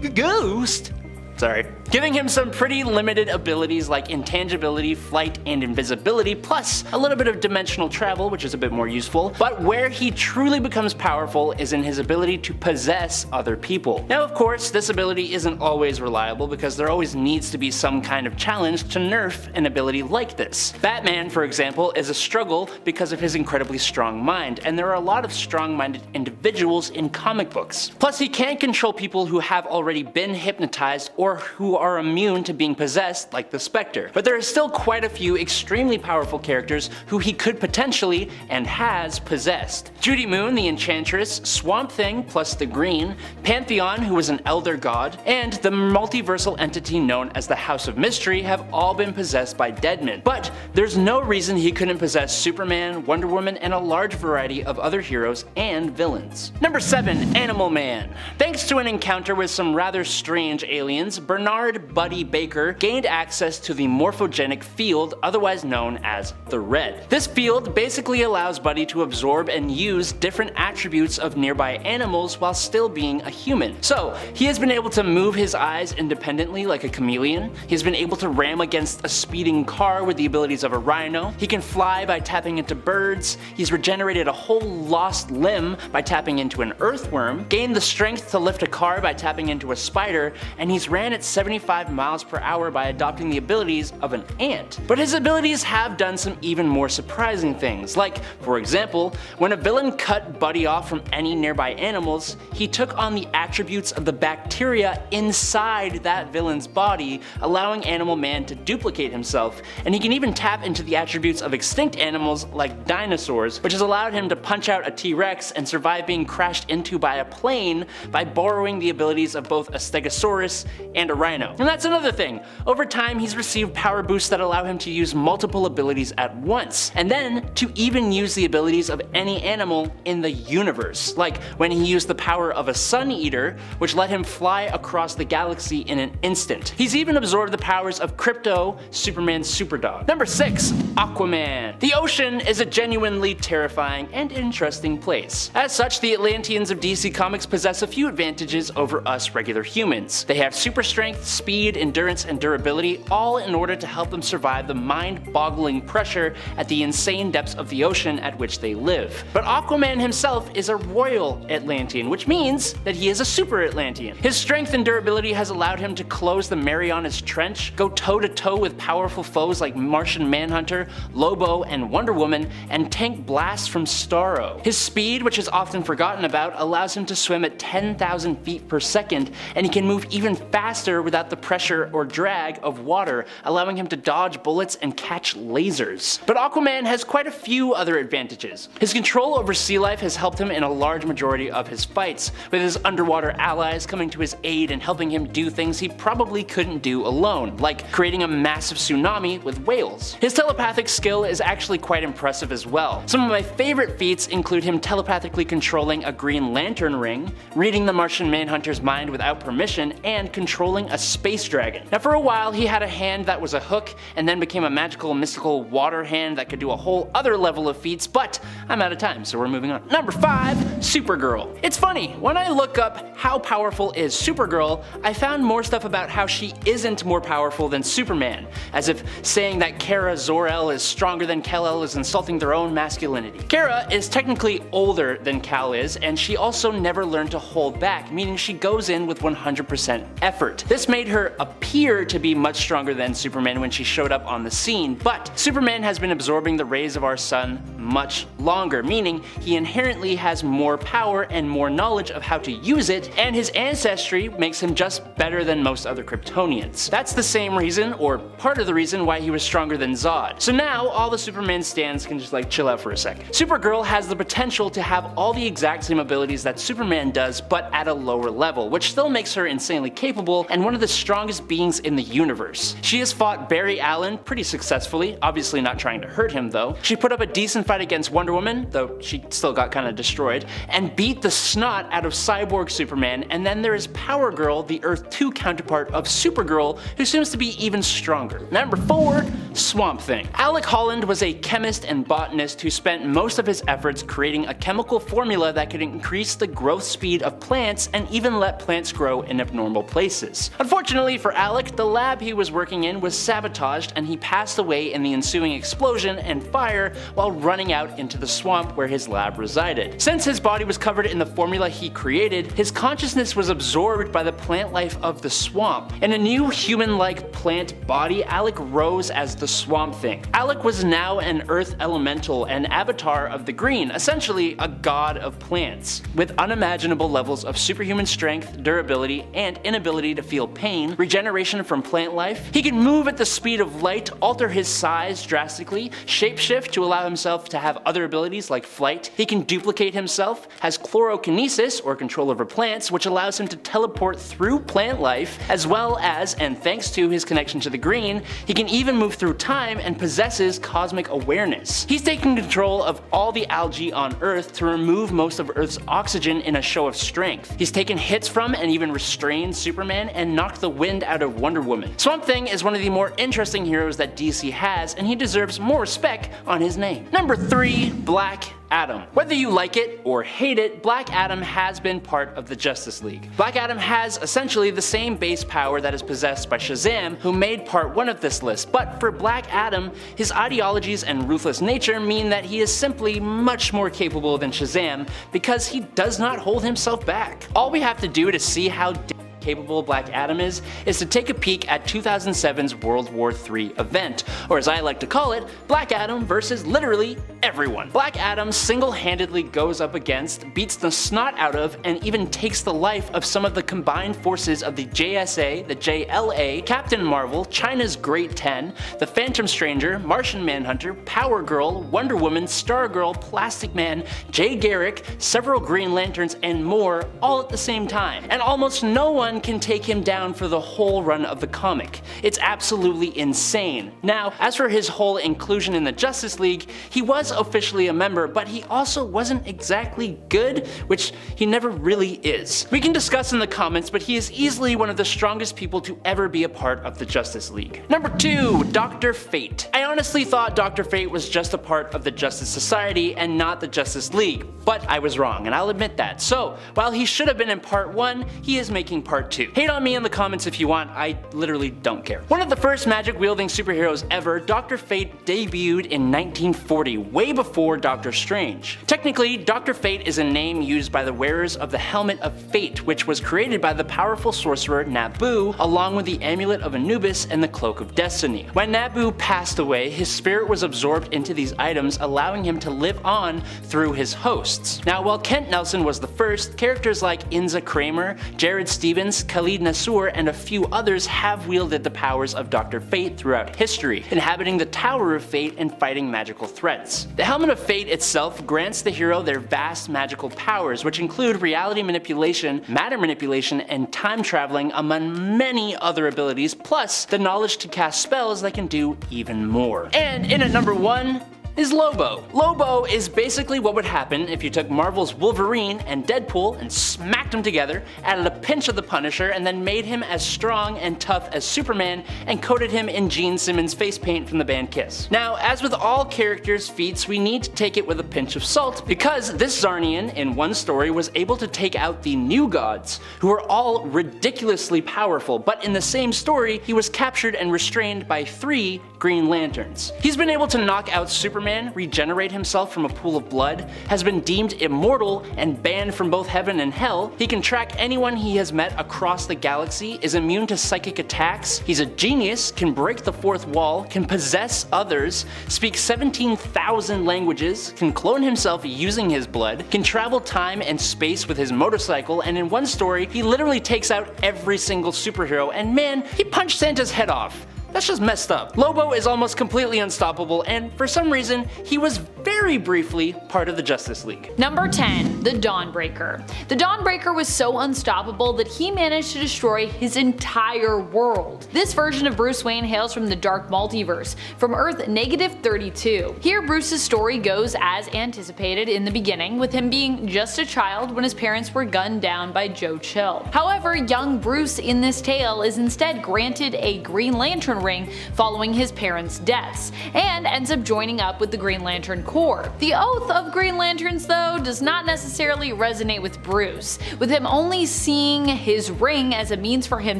ghost. Sorry. Giving him some pretty limited abilities like intangibility, flight, and invisibility, plus a little bit of dimensional travel, which is a bit more useful. But where he truly becomes powerful is in his ability to possess other people. Now, of course, this ability isn't always reliable because there always needs to be some kind of challenge to nerf an ability like this. Batman, for example, is a struggle because of his incredibly strong mind, and there are a lot of strong-minded individuals in comic books. Plus, he can't control people who have already been hypnotized or who are immune to being possessed, like the Spectre. But there are still quite a few extremely powerful characters who he could potentially, and has, possessed. Judy Moon, the Enchantress, Swamp Thing plus the Green, Pantheon, who was an elder god, and the multiversal entity known as the House of Mystery have all been possessed by Deadman. But there's no reason he couldn't possess Superman, Wonder Woman, and a large variety of other heroes and villains. Number 7, Animal Man. Thanks to an encounter with some rather strange aliens, Bernard Buddy Baker gained access to the morphogenic field, otherwise known as the Red. This field basically allows Buddy to absorb and use different attributes of nearby animals while still being a human. So, he has been able to move his eyes independently like a chameleon, he's been able to ram against a speeding car with the abilities of a rhino, he can fly by tapping into birds, he's regenerated a whole lost limb by tapping into an earthworm, gained the strength to lift a car by tapping into a spider, and he's ran at 75 miles per hour by adopting the abilities of an ant. But his abilities have done some even more surprising things, like, for example, when a villain cut Buddy off from any nearby animals, he took on the attributes of the bacteria inside that villain's body, allowing Animal Man to duplicate himself, and he can even tap into the attributes of extinct animals like dinosaurs, which has allowed him to punch out a T-Rex and survive being crashed into by a plane by borrowing the abilities of both a Stegosaurus and a rhino. And that's another thing. Over time, he's received power boosts that allow him to use multiple abilities at once, and then to even use the abilities of any animal in the universe, like when he used the power of a Sun Eater, which let him fly across the galaxy in an instant. He's even absorbed the powers of Krypto, Superman's superdog. Number 6, Aquaman. The ocean is a genuinely terrifying and interesting place. As such, the Atlanteans of DC Comics possess a few advantages over us regular humans. They have super strength, speed, endurance, and durability, all in order to help them survive the mind-boggling pressure at the insane depths of the ocean at which they live. But Aquaman himself is a royal Atlantean, which means that he is a super Atlantean. His strength and durability has allowed him to close the Marianas Trench, go toe-to-toe with powerful foes like Martian Manhunter, Lobo, and Wonder Woman, and tank blasts from Starro. His speed, which is often forgotten about, allows him to swim at 10,000 feet per second, and he can move even faster without the pressure or drag of water, allowing him to dodge bullets and catch lasers. But Aquaman has quite a few other advantages. His control over sea life has helped him in a large majority of his fights, with his underwater allies coming to his aid and helping him do things he probably couldn't do alone, like creating a massive tsunami with whales. His telepathic skill is actually quite impressive as well. Some of my favorite feats include him telepathically controlling a Green Lantern ring, reading the Martian Manhunter's mind without permission, and controlling a space dragon. Now for a while he had a hand that was a hook and then became a magical mystical water hand that could do a whole other level of feats, but I'm out of time so we're moving on. Number 5. Supergirl. It's funny, when I look up how powerful is Supergirl, I found more stuff about how she isn't more powerful than Superman, as if saying that Kara Zor-El is stronger than Kal-El is insulting their own masculinity. Kara is technically older than Kal is, and she also never learned to hold back, meaning she goes in with 100% effort. This made her appear to be much stronger than Superman when she showed up on the scene, but Superman has been absorbing the rays of our sun much longer, meaning he inherently has more power and more knowledge of how to use it, and his ancestry makes him just better than most other Kryptonians. That's the same reason, or part of the reason, why he was stronger than Zod. So now all the Superman stans can just chill out for a second. Supergirl has the potential to have all the exact same abilities that Superman does, but at a lower level, which still makes her insanely capable and one of the strongest beings in the universe. She has fought Barry Allen pretty successfully, obviously not trying to hurt him though. She put up a decent fight against Wonder Woman, though she still got kinda destroyed, and beat the snot out of Cyborg Superman, and then there is Power Girl, the Earth 2 counterpart of Supergirl, who seems to be even stronger. Number 4. Swamp Thing. Alec Holland was a chemist and botanist who spent most of his efforts creating a chemical formula that could increase the growth speed of plants and even let plants grow in abnormal places. Unfortunately for Alec, the lab he was working in was sabotaged and he passed away in the ensuing explosion and fire while running out into the swamp where his lab resided. Since his body was covered in the formula he created, his consciousness was absorbed by the plant life of the swamp. In a new human-like plant body, Alec rose as the Swamp Thing. Alec was now an earth elemental and avatar of the green, essentially a god of plants. With unimaginable levels of superhuman strength, durability, and inability to feel pain, regeneration from plant life, he can move at the speed of light, alter his size drastically, shapeshift to allow himself to have other abilities like flight, he can duplicate himself, has chlorokinesis or control over plants, which allows him to teleport through plant life, as well as, and thanks to his connection to the green, he can even move through time and possesses cosmic awareness. He's taken control of all the algae on Earth to remove most of Earth's oxygen in a show of strength. He's taken hits from and even restrained Superman and knocked the wind out of Wonder Woman. Swamp Thing is one of the more interesting heroes that DC has, and he deserves more respect on his name. Number 3. Black Adam. Whether you like it or hate it, Black Adam has been part of the Justice League. Black Adam has essentially the same base power that is possessed by Shazam, who made part 1 of this list, but for Black Adam, his ideologies and ruthless nature mean that he is simply much more capable than Shazam because he does not hold himself back. All we have to do to see how capable Black Adam is to take a peek at 2007's World War III event, or as I like to call it, Black Adam versus literally everyone. Black Adam single-handedly goes up against, beats the snot out of, and even takes the life of some of the combined forces of the JSA, the JLA, Captain Marvel, China's Great 10, the Phantom Stranger, Martian Manhunter, Power Girl, Wonder Woman, Stargirl, Plastic Man, Jay Garrick, several Green Lanterns, and more, all at the same time. And almost no one can take him down for the whole run of the comic. It's absolutely insane. Now, as for his whole inclusion in the Justice League, he was officially a member, but he also wasn't exactly good, which he never really is. We can discuss in the comments, but he is easily one of the strongest people to ever be a part of the Justice League. Number 2. Dr. Fate. I honestly thought Dr. Fate was just a part of the Justice Society and not the Justice League, but I was wrong, and I'll admit that. So, while he should have been in part 1, he is making part Part 2. Hate on me in the comments if you want, I literally don't care. One of the first magic-wielding superheroes ever, Dr. Fate debuted in 1940, way before Doctor Strange. Technically, Dr. Fate is a name used by the wearers of the Helmet of Fate, which was created by the powerful sorcerer Nabu, along with the Amulet of Anubis and the Cloak of Destiny. When Nabu passed away, his spirit was absorbed into these items, allowing him to live on through his hosts. Now, while Kent Nelson was the first, characters like Inza Kramer, Jared Stevens, Khalid Nassour, and a few others have wielded the powers of Dr. Fate throughout history, inhabiting the Tower of Fate and fighting magical threats. The Helmet of Fate itself grants the hero their vast magical powers, which include reality manipulation, matter manipulation, and time traveling, among many other abilities, plus the knowledge to cast spells that can do even more. And in at number 1 is Lobo. Lobo is basically what would happen if you took Marvel's Wolverine and Deadpool and smacked them together, added a pinch of the Punisher, and then made him as strong and tough as Superman and coated him in Gene Simmons face paint from the band Kiss. Now, as with all characters' feats, we need to take it with a pinch of salt, because this Zarnian in one story was able to take out the New Gods, who were all ridiculously powerful, but in the same story, he was captured and restrained by 3 Green Lanterns. He's been able to knock out Superman, regenerate himself from a pool of blood, has been deemed immortal and banned from both heaven and hell, he can track anyone he has met across the galaxy, is immune to psychic attacks, he's a genius, can break the fourth wall, can possess others, speak 17,000 languages, can clone himself using his blood, can travel time and space with his motorcycle, and in one story, he literally takes out every single superhero, and man, he punched Santa's head off. That's just messed up. Lobo is almost completely unstoppable, and for some reason, he was very briefly part of the Justice League. Number 10. The Dawnbreaker. The Dawnbreaker was so unstoppable that he managed to destroy his entire world. This version of Bruce Wayne hails from the Dark Multiverse, from Earth -32. Here Bruce's story goes as anticipated in the beginning, with him being just a child when his parents were gunned down by Joe Chill. However, young Bruce in this tale is instead granted a Green Lantern ring following his parents' deaths, and ends up joining up with the Green Lantern Corps. The oath of Green Lanterns, though, does not necessarily resonate with Bruce, with him only seeing his ring as a means for him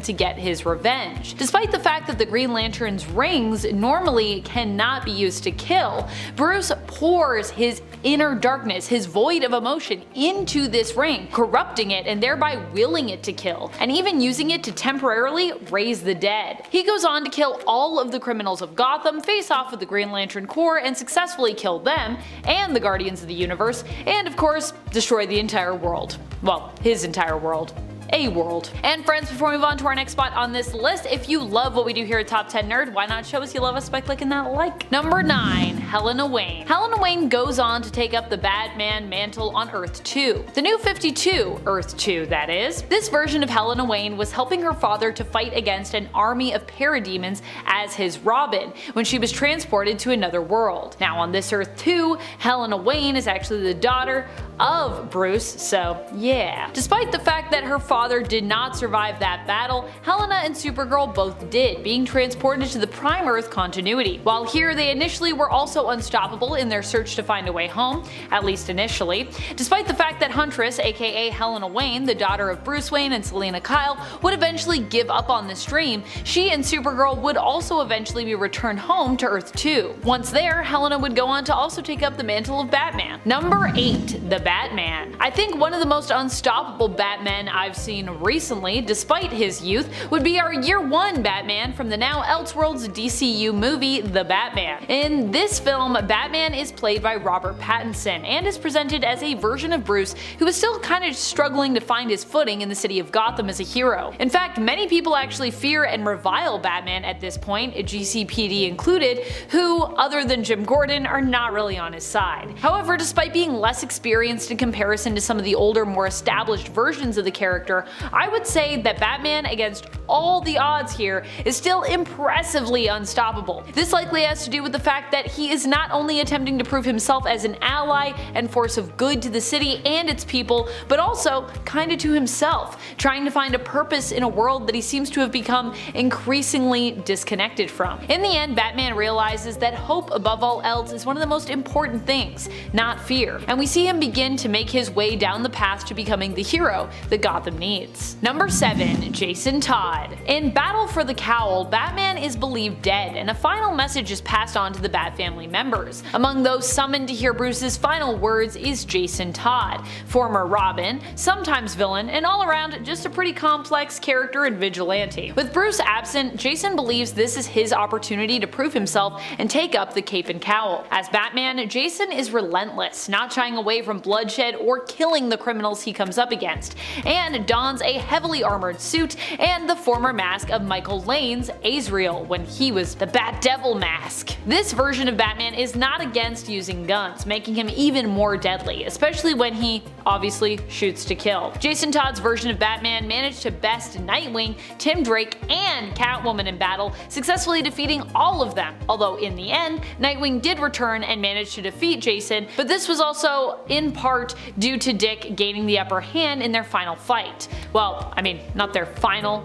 to get his revenge. Despite the fact that the Green Lantern's rings normally cannot be used to kill, Bruce pours his inner darkness, his void of emotion, into this ring, corrupting it and thereby willing it to kill, and even using it to temporarily raise the dead. He goes on to kill all of the criminals of Gotham, face off with the Green Lantern Corps and successfully kill them and the Guardians of the Universe, and of course destroy the entire world. Well, his entire world. A world. And friends, before we move on to our next spot on this list, if you love what we do here at Top 10 Nerd, why not show us you love us by clicking that like? Number 9. Helena Wayne. Helena Wayne goes on to take up the Batman mantle on Earth 2. The New 52, Earth 2 that is. This version of Helena Wayne was helping her father to fight against an army of parademons as his Robin when she was transported to another world. Now on this Earth 2, Helena Wayne is actually the daughter of Bruce, so yeah. Despite the fact that her father did not survive that battle, Helena and Supergirl both did, being transported to the Prime Earth continuity. While here they initially were also unstoppable in their search to find a way home, at least initially. Despite the fact that Huntress, aka Helena Wayne, the daughter of Bruce Wayne and Selina Kyle, would eventually give up on this dream, she and Supergirl would also eventually be returned home to Earth 2. Once there, Helena would go on to also take up the mantle of Batman. Number 8. The Batman. I think one of the most unstoppable Batmen I've seen recently, despite his youth, would be our Year 1 Batman from the now Elseworlds DCU movie The Batman. In this film, Batman is played by Robert Pattinson and is presented as a version of Bruce who is still kind of struggling to find his footing in the city of Gotham as a hero. In fact, many people actually fear and revile Batman at this point, GCPD included, who, other than Jim Gordon, are not really on his side. However, despite being less experienced in comparison to some of the older, more established versions of the character, I would say that Batman, against all the odds here, is still impressively unstoppable. This likely has to do with the fact that he is not only attempting to prove himself as an ally and force of good to the city and its people, but also kinda to himself, trying to find a purpose in a world that he seems to have become increasingly disconnected from. In the end, Batman realizes that hope above all else is one of the most important things, not fear, and we see him begin to make his way down the path to becoming the hero that Gotham needs. Number 7. Jason Todd. In Battle for the Cowl, Batman is believed dead, and a final message is passed on to the Bat family members. Among those summoned to hear Bruce's final words is Jason Todd, former Robin, sometimes villain, and all around just a pretty complex character and vigilante. With Bruce absent, Jason believes this is his opportunity to prove himself and take up the cape and cowl. As Batman, Jason is relentless, not shying away from bloodshed or killing the criminals he comes up against, and dons a heavily armored suit and the former mask of Michael Lane's Azrael when he was the Bat Devil mask. This version of Batman is not against using guns, making him even more deadly, especially when he obviously shoots to kill. Jason Todd's version of Batman managed to best Nightwing, Tim Drake, and Catwoman in battle, successfully defeating all of them, although in the end, Nightwing did return and managed to defeat Jason, but this was also in part due to Dick gaining the upper hand in their final fight. Well, I mean, not their final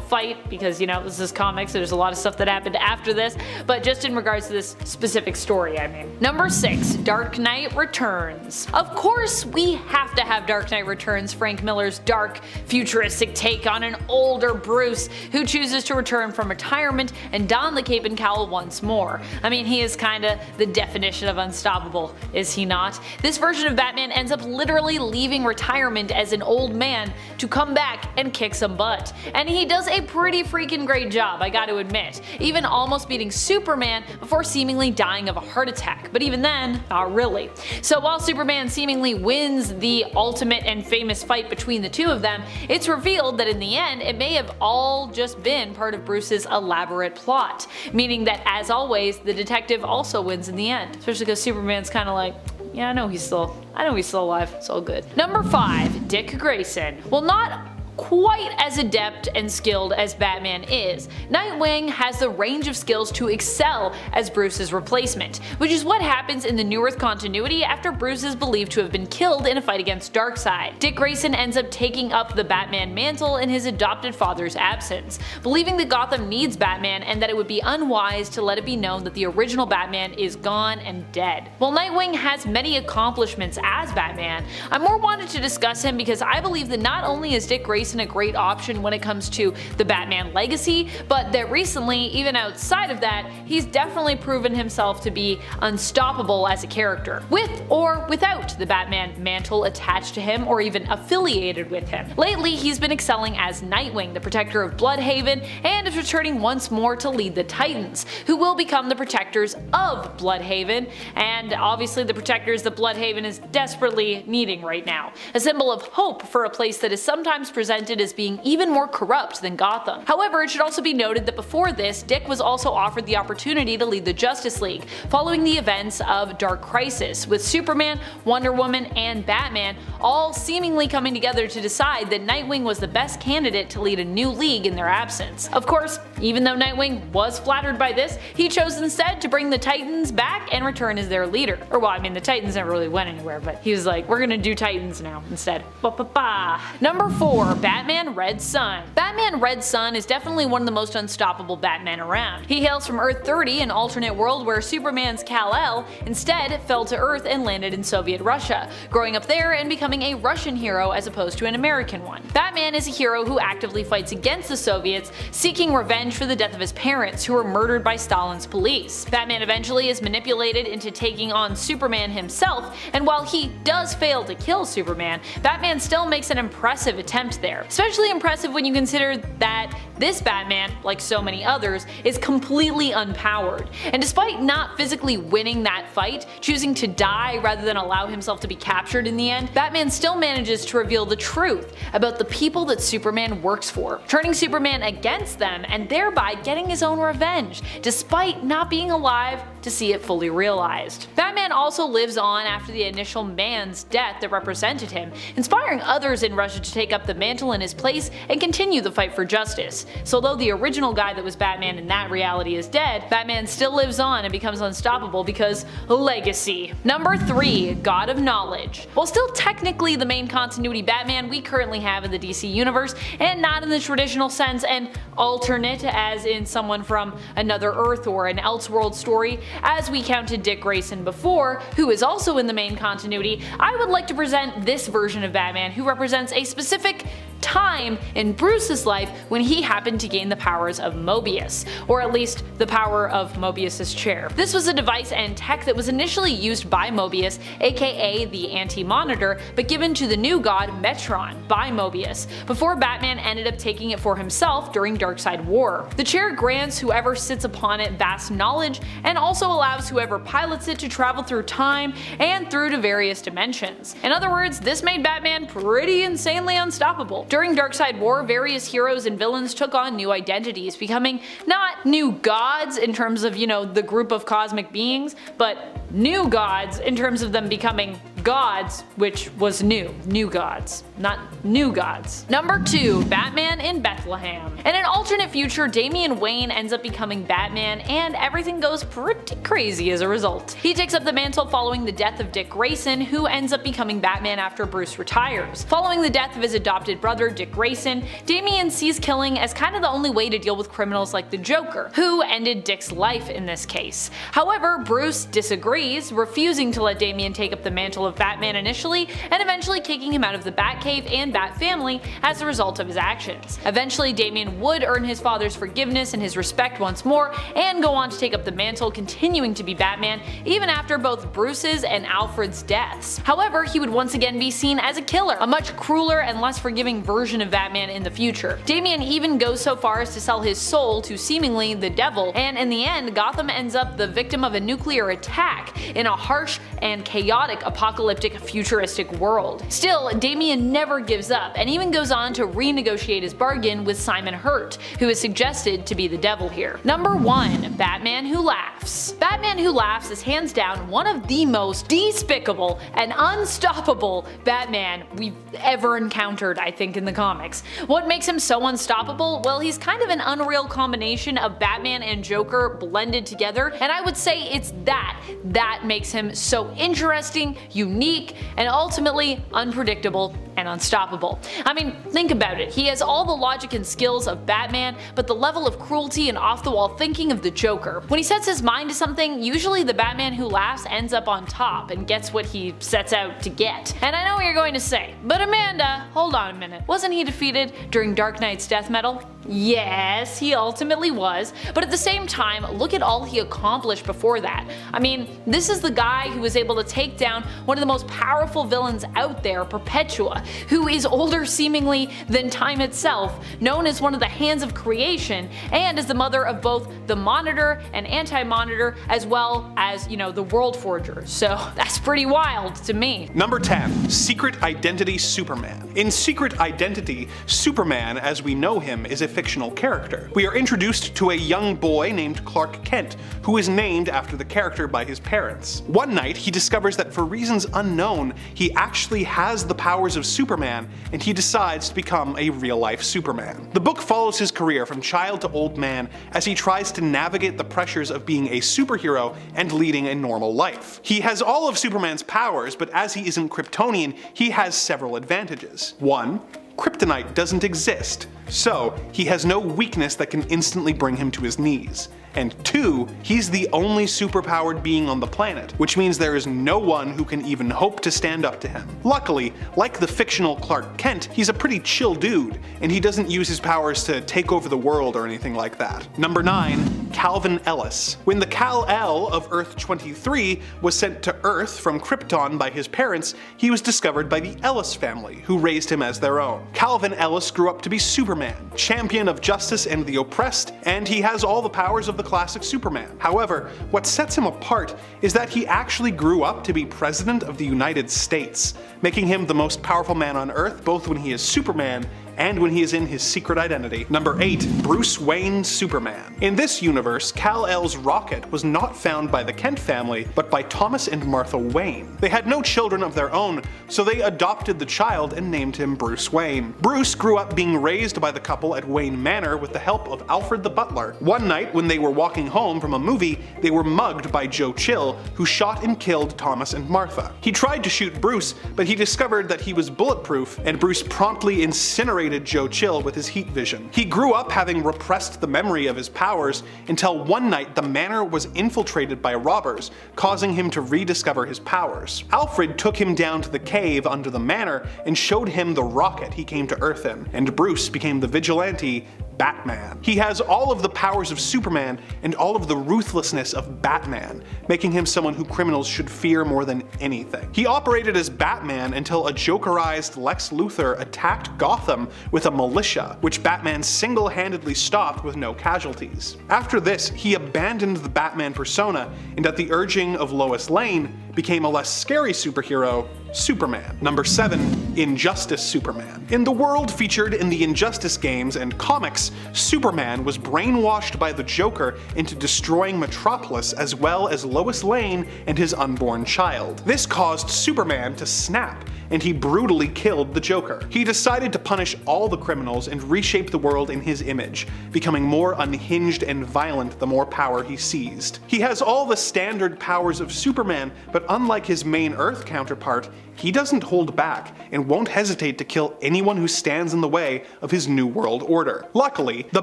fight, because, you know, this is comics, so there's a lot of stuff that happened after this, but just in regards to this specific story, I mean. Number 6. Dark Knight Returns. Of course, we have to have Dark Knight Returns, Frank Miller's dark, futuristic take on an older Bruce who chooses to return from retirement and don the cape and cowl once more. I mean, he is kinda the definition of unstoppable, is he not? This version of Batman ends up literally leaving retirement as an old man to come back and kick some butt. And he does a pretty freaking great job, I gotta admit, even almost beating Superman before seemingly dying of a heart attack, but even then, not really. So while Superman seemingly wins the ultimate and famous fight between the two of them, it's revealed that in the end, it may have all just been part of Bruce's elaborate plot, meaning that as always, the detective also wins in the end, especially because Superman's kinda like, yeah, I know he's still alive, it's all good. Number 5. Dick Grayson. Well, not quite as adept and skilled as Batman is, Nightwing has the range of skills to excel as Bruce's replacement, which is what happens in the New Earth continuity after Bruce is believed to have been killed in a fight against Darkseid. Dick Grayson ends up taking up the Batman mantle in his adopted father's absence, believing that Gotham needs Batman and that it would be unwise to let it be known that the original Batman is gone and dead. While Nightwing has many accomplishments as Batman, I more wanted to discuss him because I believe that not only is Dick Grayson a great option when it comes to the Batman legacy, but that recently, even outside of that, he's definitely proven himself to be unstoppable as a character, with or without the Batman mantle attached to him or even affiliated with him. Lately, he's been excelling as Nightwing, the protector of Bloodhaven, and is returning once more to lead the Titans, who will become the protectors of Bloodhaven, and obviously the protectors that Bloodhaven is desperately needing right now. A symbol of hope for a place that is sometimes presented as being even more corrupt than Gotham. However, it should also be noted that before this, Dick was also offered the opportunity to lead the Justice League, following the events of Dark Crisis, with Superman, Wonder Woman, and Batman all seemingly coming together to decide that Nightwing was the best candidate to lead a new league in their absence. Of course, even though Nightwing was flattered by this, he chose instead to bring the Titans back and return as their leader. Or well, I mean, the Titans never really went anywhere, but he was like, we're gonna do Titans now instead. Ba-ba-ba. Number 4. Batman Red Sun. Batman Red Sun is definitely one of the most unstoppable Batmen around. He hails from Earth 30, an alternate world where Superman's Kal-El instead fell to Earth and landed in Soviet Russia, growing up there and becoming a Russian hero as opposed to an American one. Batman is a hero who actively fights against the Soviets, seeking revenge for the death of his parents, who were murdered by Stalin's police. Batman eventually is manipulated into taking on Superman himself, and while he does fail to kill Superman, Batman still makes an impressive attempt there. Especially impressive when you consider that this Batman, like so many others, is completely unpowered. And despite not physically winning that fight, choosing to die rather than allow himself to be captured in the end, Batman still manages to reveal the truth about the people that Superman works for, turning Superman against them and thereby getting his own revenge, despite not being alive to see it fully realized. Batman also lives on after the initial man's death that represented him, inspiring others in Russia to take up the mantle mantle in his place and continue the fight for justice. So although the original guy that was Batman in that reality is dead, Batman still lives on and becomes unstoppable because legacy. Number 3. God of Knowledge. While still technically the main continuity Batman we currently have in the DC universe, and not in the traditional sense and alternate as in someone from another Earth or an Elseworld story, as we counted Dick Grayson before, who is also in the main continuity, I would like to present this version of Batman who represents a specific time in Bruce's life when he happened to gain the powers of Mobius, or at least the power of Mobius's chair. This was a device and tech that was initially used by Mobius, aka the Anti-Monitor, but given to the new god Metron by Mobius, before Batman ended up taking it for himself during Darkseid War. The chair grants whoever sits upon it vast knowledge, and also allows whoever pilots it to travel through time and through to various dimensions. In other words, this made Batman pretty insanely unstoppable. During Darkseid War, various heroes and villains took on new identities, becoming not new gods in terms of, the group of cosmic beings, but new gods in terms of them becoming gods, which was new gods, not new gods. Number 2. Batman in Bethlehem. In an alternate future, Damian Wayne ends up becoming Batman, and everything goes pretty crazy as a result. He takes up the mantle following the death of Dick Grayson, who ends up becoming Batman after Bruce retires. Following the death of his adopted brother, Dick Grayson, Damian sees killing as kind of the only way to deal with criminals like the Joker, who ended Dick's life in this case. However, Bruce disagrees, refusing to let Damian take up the mantle of Batman initially, and eventually kicking him out of the Batcave and Bat family as a result of his actions. Eventually, Damian would earn his father's forgiveness and his respect once more, and go on to take up the mantle, continuing to be Batman even after both Bruce's and Alfred's deaths. However, he would once again be seen as a killer, a much crueler and less forgiving version of Batman in the future. Damian even goes so far as to sell his soul to seemingly the devil, and in the end, Gotham ends up the victim of a nuclear attack in a harsh and chaotic apocalyptic futuristic world. Still, Damian never gives up, and even goes on to renegotiate his bargain with Simon Hurt, who is suggested to be the devil here. Number 1. Batman Who Laughs. Batman Who Laughs is hands down one of the most despicable and unstoppable Batman we've ever encountered, I think, in the comics. What makes him so unstoppable? Well, he's kind of an unreal combination of Batman and Joker blended together, and I would say it's that makes him so interesting, unique, and ultimately unpredictable and unstoppable. I mean, think about it. He has all the logic and skills of Batman, but the level of cruelty and off-the-wall thinking of the Joker. When he sets his mind to something, usually the Batman Who Laughs ends up on top and gets what he sets out to get. And I know what you're going to say, but Amanda, hold on a minute. Wasn't he defeated during Dark Knight's death metal? Yes, he ultimately was, but at the same time, look at all he accomplished before that. I mean, this is the guy who was able to take down one of the most powerful villains out there, Perpetua, who is older seemingly than time itself, known as one of the hands of creation, and is the mother of both the Monitor and Anti-Monitor, as well as, the World Forger. So that's pretty wild to me. Number 10. Secret Identity Superman. In Secret Identity, Superman, as we know him, is a fictional character. We are introduced to a young boy named Clark Kent, who is named after the character by his parents. One night, he discovers that for reasons unknown, he actually has the powers of Superman, and he decides to become a real-life Superman. The book follows his career from child to old man as he tries to navigate the pressures of being a superhero and leading a normal life. He has all of Superman's powers, but as he isn't Kryptonian, he has several advantages. 1. Kryptonite doesn't exist, so he has no weakness that can instantly bring him to his knees. And 2, he's the only superpowered being on the planet, which means there is no one who can even hope to stand up to him. Luckily, like the fictional Clark Kent, he's a pretty chill dude, and he doesn't use his powers to take over the world or anything like that. Number 9. Calvin Ellis. When the Kal-El of Earth-23 was sent to Earth from Krypton by his parents, he was discovered by the Ellis family, who raised him as their own. Calvin Ellis grew up to be Superman, champion of justice and the oppressed, and he has all the powers of the classic Superman. However, what sets him apart is that he actually grew up to be President of the United States, making him the most powerful man on Earth both when he is Superman and when he is in his secret identity. Number 8. Bruce Wayne Superman. In this universe, Kal-El's rocket was not found by the Kent family, but by Thomas and Martha Wayne. They had no children of their own, so they adopted the child and named him Bruce Wayne. Bruce grew up being raised by the couple at Wayne Manor with the help of Alfred the butler. One night, when they were walking home from a movie, they were mugged by Joe Chill, who shot and killed Thomas and Martha. He tried to shoot Bruce, but he discovered that he was bulletproof, and Bruce promptly incinerated Joe Chill with his heat vision. He grew up having repressed the memory of his powers until one night the manor was infiltrated by robbers, causing him to rediscover his powers. Alfred took him down to the cave under the manor and showed him the rocket he came to Earth in, and Bruce became the vigilante Batman. He has all of the powers of Superman and all of the ruthlessness of Batman, making him someone who criminals should fear more than anything. He operated as Batman until a Jokerized Lex Luthor attacked Gotham with a militia, which Batman single-handedly stopped with no casualties. After this, he abandoned the Batman persona and at the urging of Lois Lane, became a less scary superhero, Superman. Number 7. Injustice Superman. In the world featured in the Injustice games and comics, Superman was brainwashed by the Joker into destroying Metropolis as well as Lois Lane and his unborn child. This caused Superman to snap, and he brutally killed the Joker. He decided to punish all the criminals and reshape the world in his image, becoming more unhinged and violent the more power he seized. He has all the standard powers of Superman, but unlike his main Earth counterpart, he doesn't hold back and won't hesitate to kill anyone who stands in the way of his new world order. Luckily, the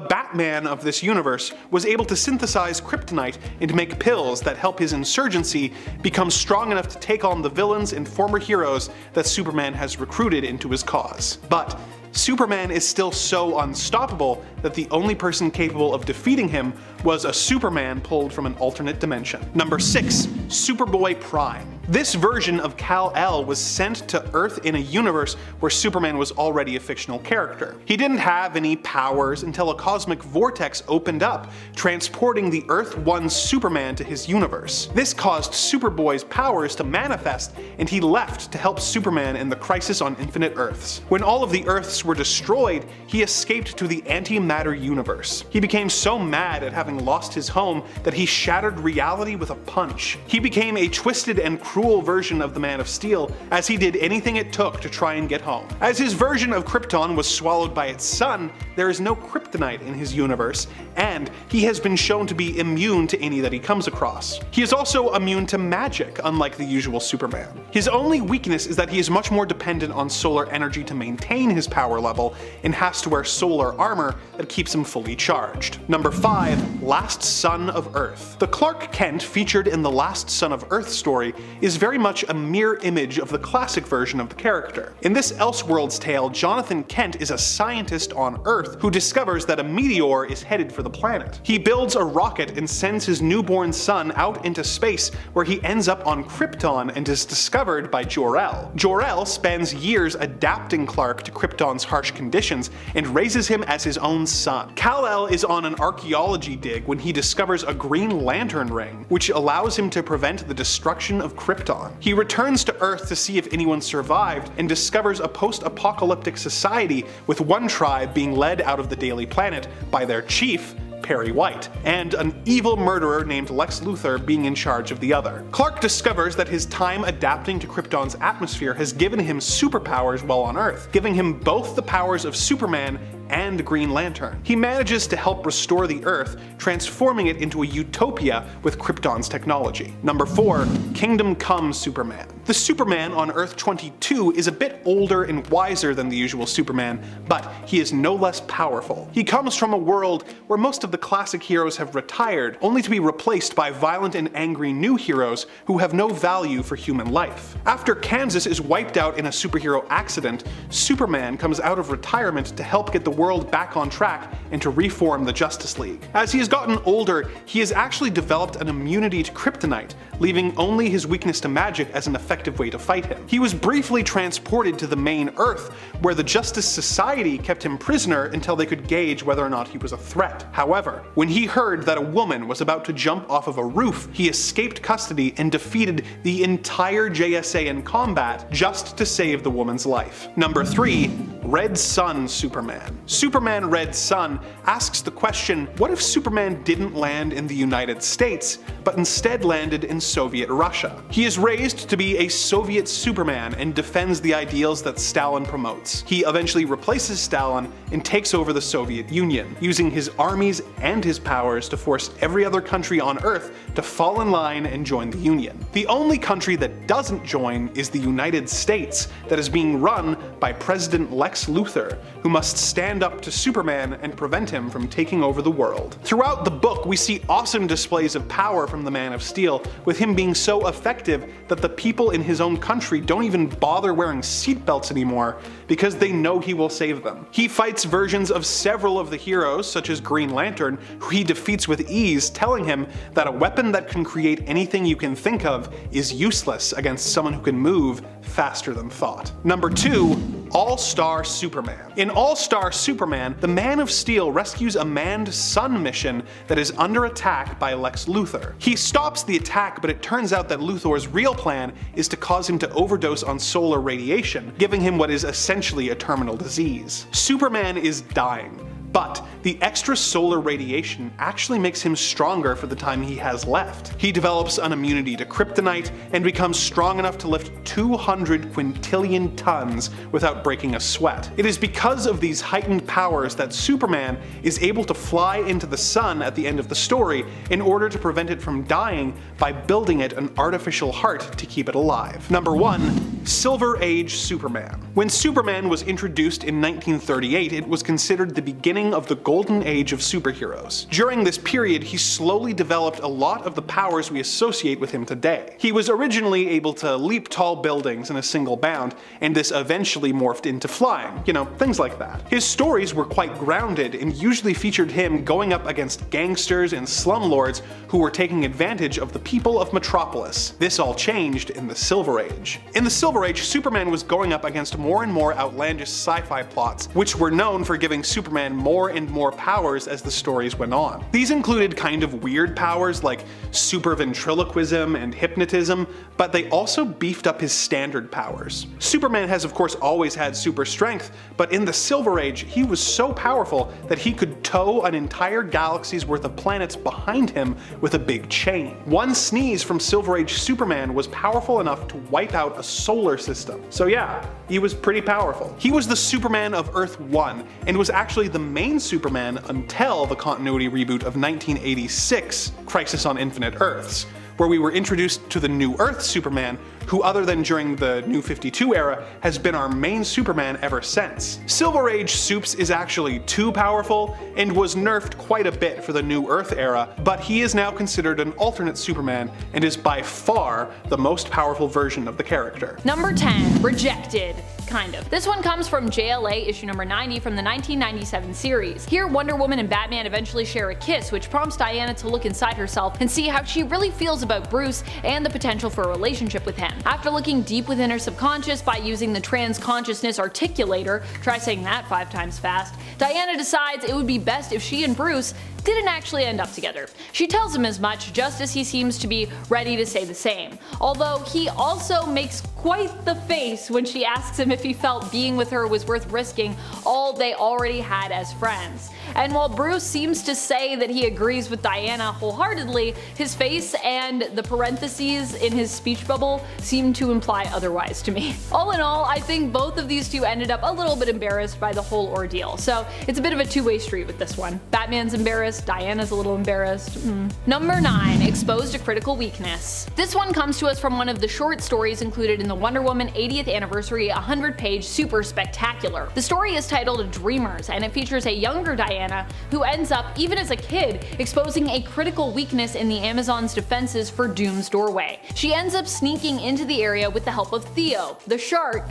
Batman of this universe was able to synthesize kryptonite and make pills that help his insurgency become strong enough to take on the villains and former heroes that Superman has recruited into his cause. But Superman is still so unstoppable that the only person capable of defeating him was a Superman pulled from an alternate dimension. Number 6. Superboy Prime. This version of Kal-El was sent to Earth in a universe where Superman was already a fictional character. He didn't have any powers until a cosmic vortex opened up, transporting the Earth 1 Superman to his universe. This caused Superboy's powers to manifest, and he left to help Superman in the Crisis on Infinite Earths. When all of the Earths were destroyed, he escaped to the antimatter universe. He became so mad at having lost his home that he shattered reality with a punch. He became a twisted and cruel version of the Man of Steel, as he did anything it took to try and get home. As his version of Krypton was swallowed by its sun, there is no kryptonite in his universe, and he has been shown to be immune to any that he comes across. He is also immune to magic, unlike the usual Superman. His only weakness is that he is much more dependent on solar energy to maintain his power level, and has to wear solar armor that keeps him fully charged. Number 5. Last Son of Earth. The Clark Kent featured in the Last Son of Earth story is very much a mirror image of the classic version of the character. In this Elseworlds tale, Jonathan Kent is a scientist on Earth who discovers that a meteor is headed for the planet. He builds a rocket and sends his newborn son out into space, where he ends up on Krypton and is discovered by Jor-El. Jor-El spends years adapting Clark to Krypton's harsh conditions and raises him as his own son. Kal-El is on an archaeology dig when he discovers a Green Lantern ring, which allows him to prevent the destruction of Krypton. He returns to Earth to see if anyone survived and discovers a post-apocalyptic society with one tribe being led out of the Daily Planet by their chief, Perry White, and an evil murderer named Lex Luthor being in charge of the other. Clark discovers that his time adapting to Krypton's atmosphere has given him superpowers while on Earth, giving him both the powers of Superman and Green Lantern. He manages to help restore the Earth, transforming it into a utopia with Krypton's technology. Number 4. Kingdom Come Superman. The Superman on Earth 22 is a bit older and wiser than the usual Superman, but he is no less powerful. He comes from a world where most of the classic heroes have retired, only to be replaced by violent and angry new heroes who have no value for human life. After Kansas is wiped out in a superhero accident, Superman comes out of retirement to help get the world back on track and to reform the Justice League. As he has gotten older, he has actually developed an immunity to kryptonite, leaving only his weakness to magic as an effective way to fight him. He was briefly transported to the main Earth, where the Justice Society kept him prisoner until they could gauge whether or not he was a threat. However, when he heard that a woman was about to jump off of a roof, he escaped custody and defeated the entire JSA in combat just to save the woman's life. Number 3. Red Sun Superman. Superman Red Sun asks the question, what if Superman didn't land in the United States, but instead landed in Soviet Russia? He is raised to be a Soviet Superman and defends the ideals that Stalin promotes. He eventually replaces Stalin and takes over the Soviet Union, using his armies and his powers to force every other country on Earth to fall in line and join the Union. The only country that doesn't join is the United States, that is being run by President Lex Luthor, who must stand up to Superman and prevent him from taking over the world. Throughout the book, we see awesome displays of power from the Man of Steel, with him being so effective that the people in his own country don't even bother wearing seatbelts anymore because they know he will save them. He fights versions of several of the heroes, such as Green Lantern, who he defeats with ease, telling him that a weapon that can create anything you can think of is useless against someone who can move faster than thought. Number 2, All-Star Superman. In All-Star Superman, the Man of Steel rescues a manned sun mission that is under attack by Lex Luthor. He stops the attack, but it turns out that Luthor's real plan is to cause him to overdose on solar radiation, giving him what is essentially a terminal disease. Superman is dying, but the extra solar radiation actually makes him stronger for the time he has left. He develops an immunity to kryptonite and becomes strong enough to lift 200 quintillion tons without breaking a sweat. It is because of these heightened powers that Superman is able to fly into the sun at the end of the story in order to prevent it from dying by building it an artificial heart to keep it alive. Number 1, Silver Age Superman. When Superman was introduced in 1938, it was considered the beginning of the golden age of superheroes. During this period, he slowly developed a lot of the powers we associate with him today. He was originally able to leap tall buildings in a single bound, and this eventually morphed into flying, things like that. His stories were quite grounded and usually featured him going up against gangsters and slumlords who were taking advantage of the people of Metropolis. This all changed in the Silver Age. In the Silver Age, Superman was going up against more and more outlandish sci-fi plots, which were known for giving Superman more and more powers as the stories went on. These included kind of weird powers like super ventriloquism and hypnotism, but they also beefed up his standard powers. Superman has of course always had super strength, but in the Silver Age he was so powerful that he could tow an entire galaxy's worth of planets behind him with a big chain. One sneeze from Silver Age Superman was powerful enough to wipe out a solar system. So yeah, he was pretty powerful. He was the Superman of Earth 1 and was actually the main Superman until the continuity reboot of 1986, Crisis on Infinite Earths, where we were introduced to the New Earth Superman, who other than during the New 52 era, has been our main Superman ever since. Silver Age Supes is actually too powerful, and was nerfed quite a bit for the New Earth era, but he is now considered an alternate Superman, and is by far the most powerful version of the character. Number 10, Rejected. Kind of. This one comes from JLA issue number 90 from the 1997 series. Here, Wonder Woman and Batman eventually share a kiss, which prompts Diana to look inside herself and see how she really feels about Bruce and the potential for a relationship with him. After looking deep within her subconscious by using the trans-consciousness articulator, try saying that 5 times fast, Diana decides it would be best if she and Bruce didn't actually end up together. She tells him as much, just as he seems to be ready to say the same. Although he also makes quite the face when she asks him if he felt being with her was worth risking all they already had as friends. And while Bruce seems to say that he agrees with Diana wholeheartedly, his face and the parentheses in his speech bubble seem to imply otherwise to me. All in all, I think both of these two ended up a little bit embarrassed by the whole ordeal, so it's a bit of a two-way street with this one. Batman's embarrassed, Diana's a little embarrassed. Number 9, Exposed to Critical Weakness. This one comes to us from one of the short stories included in the Wonder Woman 80th Anniversary 100-page Super Spectacular. The story is titled Dreamers, and it features a younger Diana who ends up, even as a kid, exposing a critical weakness in the Amazon's defenses for Doom's doorway. She ends up sneaking into the area with the help of Theo the shark,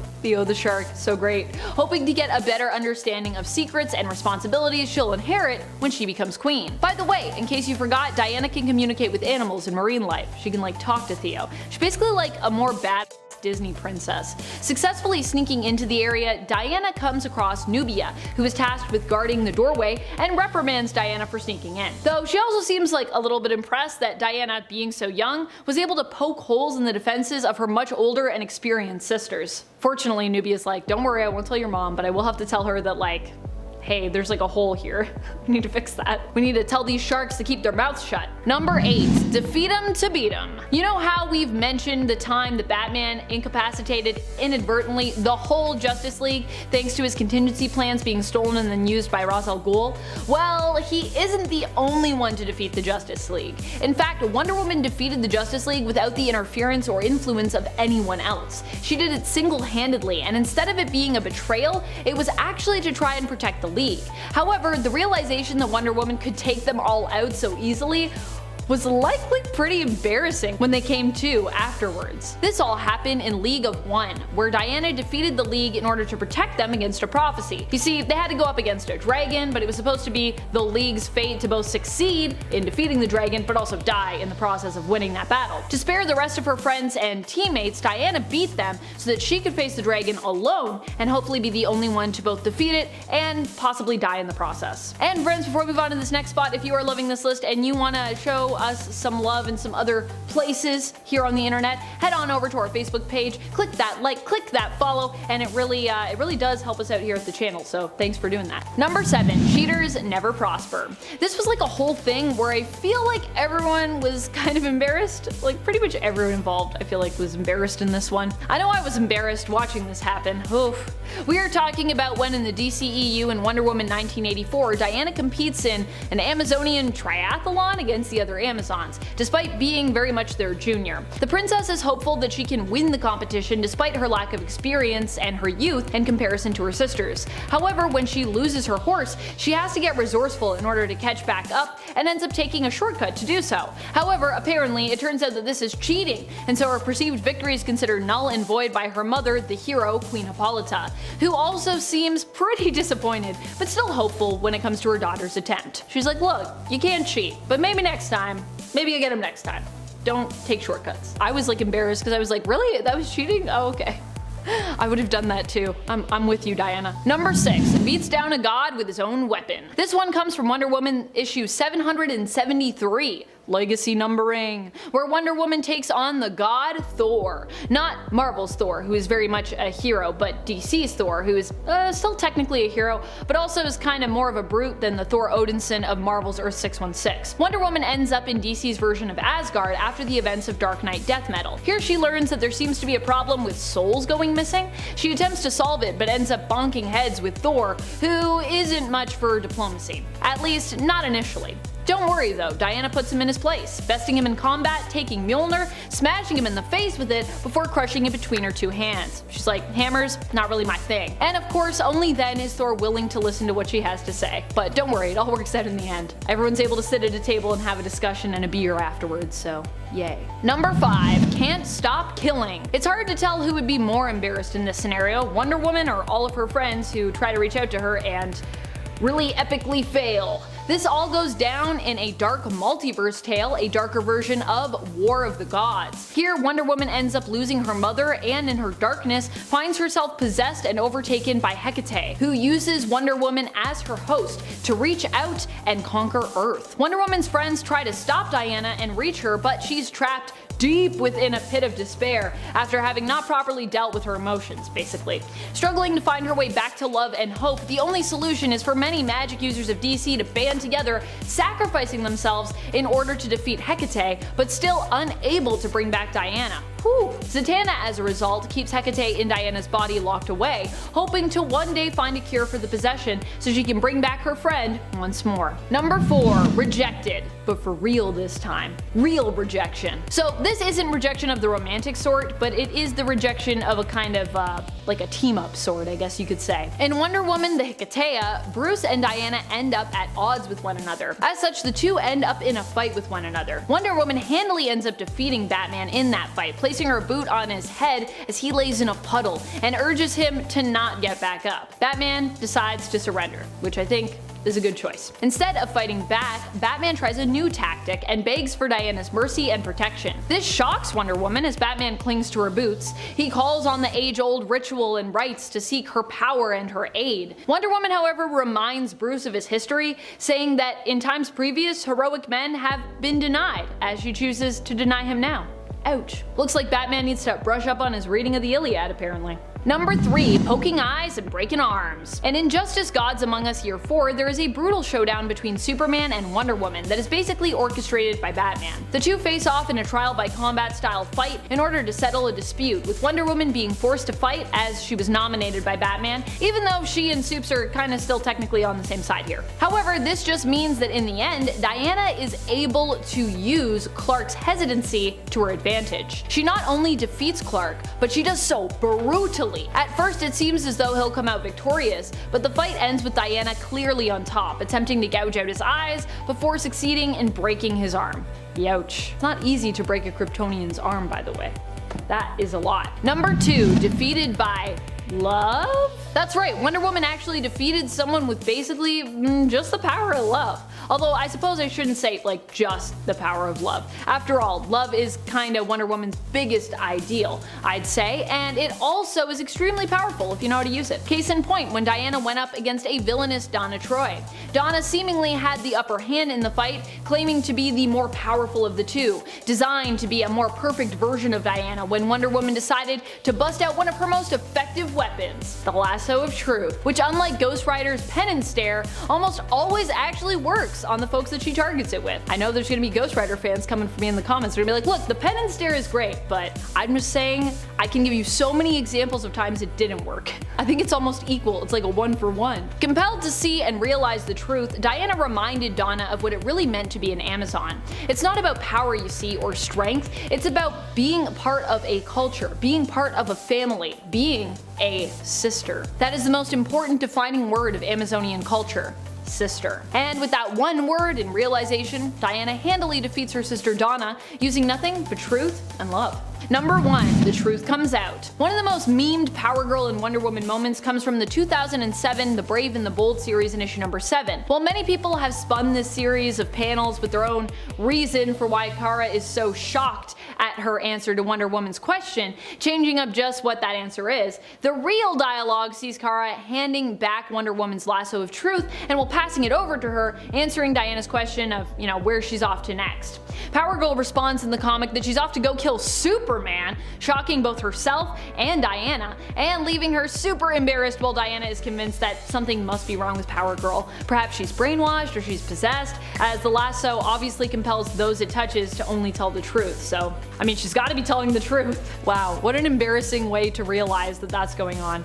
so great, hoping to get a better understanding of secrets and responsibilities she'll inherit when she becomes queen. By the way, in case you forgot, Diana can communicate with animals in marine life. She can talk to Theo. She's basically like a more bad Disney princess. Successfully sneaking into the area, Diana comes across Nubia, who is tasked with guarding the doorway, and reprimands Diana for sneaking in. Though she also seems like a little bit impressed that Diana, being so young, was able to poke holes in the defenses of her much older and experienced sisters. Fortunately, Nubia's like, don't worry, I won't tell your mom, but I will have to tell her that, like, hey, there's like a hole here. We need to fix that. We need to tell these sharks to keep their mouths shut. Number 8. Defeat 'em to beat 'em. You know how we've mentioned the time that Batman incapacitated inadvertently the whole Justice League thanks to his contingency plans being stolen and then used by Ra's al Ghul? Well, he isn't the only one to defeat the Justice League. In fact, Wonder Woman defeated the Justice League without the interference or influence of anyone else. She did it single-handedly, and instead of it being a betrayal, it was actually to try and protect the League. However, the realization that Wonder Woman could take them all out so easily was likely pretty embarrassing when they came to afterwards. This all happened in League of One, where Diana defeated the League in order to protect them against a prophecy. You see, they had to go up against a dragon, but it was supposed to be the League's fate to both succeed in defeating the dragon, but also die in the process of winning that battle. To spare the rest of her friends and teammates, Diana beat them so that she could face the dragon alone and hopefully be the only one to both defeat it and possibly die in the process. And friends, before we move on to this next spot, if you are loving this list and you want to show us some love in some other places here on the internet, head on over to our Facebook page, click that like, click that follow, and it really does help us out here at the channel, so thanks for doing that. Number 7. Cheaters never prosper. This was like a whole thing where I feel like everyone was kind of embarrassed. Like pretty much everyone involved I feel like was embarrassed in this one. I know I was embarrassed watching this happen. Oof. We are talking about when in the DCEU in Wonder Woman 1984, Diana competes in an Amazonian triathlon against the other Amazons, despite being very much their junior. The princess is hopeful that she can win the competition despite her lack of experience and her youth in comparison to her sisters. However, when she loses her horse, she has to get resourceful in order to catch back up and ends up taking a shortcut to do so. However, apparently it turns out that this is cheating, and so her perceived victory is considered null and void by her mother, the hero, Queen Hippolyta, who also seems pretty disappointed, but still hopeful when it comes to her daughter's attempt. She's like, look, you can't cheat, but maybe next time. Maybe you get him next time. Don't take shortcuts. I was like embarrassed because I was like, really? That was cheating? Oh, okay. I would have done that too. I'm with you, Diana. Number 6. Beats down a god with his own weapon. This one comes from Wonder Woman issue 773. Legacy numbering, where Wonder Woman takes on the god Thor. Not Marvel's Thor, who is very much a hero, but DC's Thor, who is still technically a hero, but also is kind of more of a brute than the Thor Odinson of Marvel's Earth 616. Wonder Woman ends up in DC's version of Asgard after the events of Dark Knight Death Metal. Here she learns that there seems to be a problem with souls going missing. She attempts to solve it, but ends up bonking heads with Thor, who isn't much for diplomacy. At least, not initially. Don't worry though, Diana puts him in his place, besting him in combat, taking Mjolnir, smashing him in the face with it before crushing it between her two hands. She's like, hammers, not really my thing. And of course, only then is Thor willing to listen to what she has to say. But don't worry, it all works out in the end. Everyone's able to sit at a table and have a discussion and a beer afterwards, so yay. Number 5. Can't stop killing. It's hard to tell who would be more embarrassed in this scenario, Wonder Woman or all of her friends who try to reach out to her and really epically fail. This all goes down in a dark multiverse tale, a darker version of War of the Gods. Here, Wonder Woman ends up losing her mother and in her darkness finds herself possessed and overtaken by Hecate, who uses Wonder Woman as her host to reach out and conquer Earth. Wonder Woman's friends try to stop Diana and reach her, but she's trapped deep within a pit of despair after having not properly dealt with her emotions, basically. Struggling to find her way back to love and hope, the only solution is for many magic users of DC to band together, sacrificing themselves in order to defeat Hecate, but still unable to bring back Diana. Whew. Zatanna, as a result, keeps Hecate in Diana's body locked away, hoping to one day find a cure for the possession so she can bring back her friend once more. Number 4. Rejected. But for real this time. Real rejection. So this isn't rejection of the romantic sort, but it is the rejection of a kind of, like a team-up sort, I guess you could say. In Wonder Woman the Hecate, Bruce and Diana end up at odds with one another. As such, the two end up in a fight with one another. Wonder Woman handily ends up defeating Batman in that fight, placing her boot on his head as he lays in a puddle, and urges him to not get back up. Batman decides to surrender, which I think this is a good choice. Instead of fighting back, Batman tries a new tactic and begs for Diana's mercy and protection. This shocks Wonder Woman as Batman clings to her boots. He calls on the age-old ritual and rites to seek her power and her aid. Wonder Woman, however, reminds Bruce of his history, saying that in times previous, heroic men have been denied, as she chooses to deny him now. Ouch. Looks like Batman needs to brush up on his reading of the Iliad, apparently. Number 3. Poking eyes and breaking arms. And in Justice Gods Among Us Year 4, there is a brutal showdown between Superman and Wonder Woman that is basically orchestrated by Batman. The two face off in a trial by combat style fight in order to settle a dispute, with Wonder Woman being forced to fight as she was nominated by Batman, even though she and Supes are kinda still technically on the same side here. However, this just means that in the end, Diana is able to use Clark's hesitancy to her advantage. She not only defeats Clark, but she does so brutally. At first it seems as though he'll come out victorious, but the fight ends with Diana clearly on top, attempting to gouge out his eyes before succeeding in breaking his arm. Youch. It's not easy to break a Kryptonian's arm, by the way. That is a lot. Number 2. Defeated by love? That's right, Wonder Woman actually defeated someone with basically just the power of love. Although I suppose I shouldn't say like just the power of love. After all, love is kinda Wonder Woman's biggest ideal, I'd say, and it also is extremely powerful if you know how to use it. Case in point, when Diana went up against a villainous Donna Troy. Donna seemingly had the upper hand in the fight, claiming to be the more powerful of the two, designed to be a more perfect version of Diana when Wonder Woman decided to bust out one of her most effective weapons, the lasso of truth, which unlike Ghost Rider's pen and stare, almost always actually works on the folks that she targets it with. I know there's gonna be Ghost Rider fans coming for me in the comments. They're gonna be like, look, the pen and stare is great, but I'm just saying, I can give you so many examples of times it didn't work. I think it's almost equal, it's like a 1-for-1. Compelled to see and realize the truth, Diana reminded Donna of what it really meant to be an Amazon. It's not about power, you see, or strength, it's about being part of a culture, being part of a family, being a sister. That is the most important defining word of Amazonian culture. Sister. And with that one word and realization, Diana handily defeats her sister Donna using nothing but truth and love. Number 1. The truth comes out. One of the most memed Power Girl and Wonder Woman moments comes from the 2007 The Brave and the Bold series in issue number 7. While many people have spun this series of panels with their own reason for why Kara is so shocked at her answer to Wonder Woman's question, changing up just what that answer is, the real dialogue sees Kara handing back Wonder Woman's lasso of truth and while passing it over to her, answering Diana's question of, where she's off to next. Power Girl responds in the comic that she's off to go kill Superman, shocking both herself and Diana, and leaving her super embarrassed while Diana is convinced that something must be wrong with Power Girl. Perhaps she's brainwashed or she's possessed, as the lasso obviously compels those it touches to only tell the truth, so, she's gotta be telling the truth. Wow, what an embarrassing way to realize that that's going on.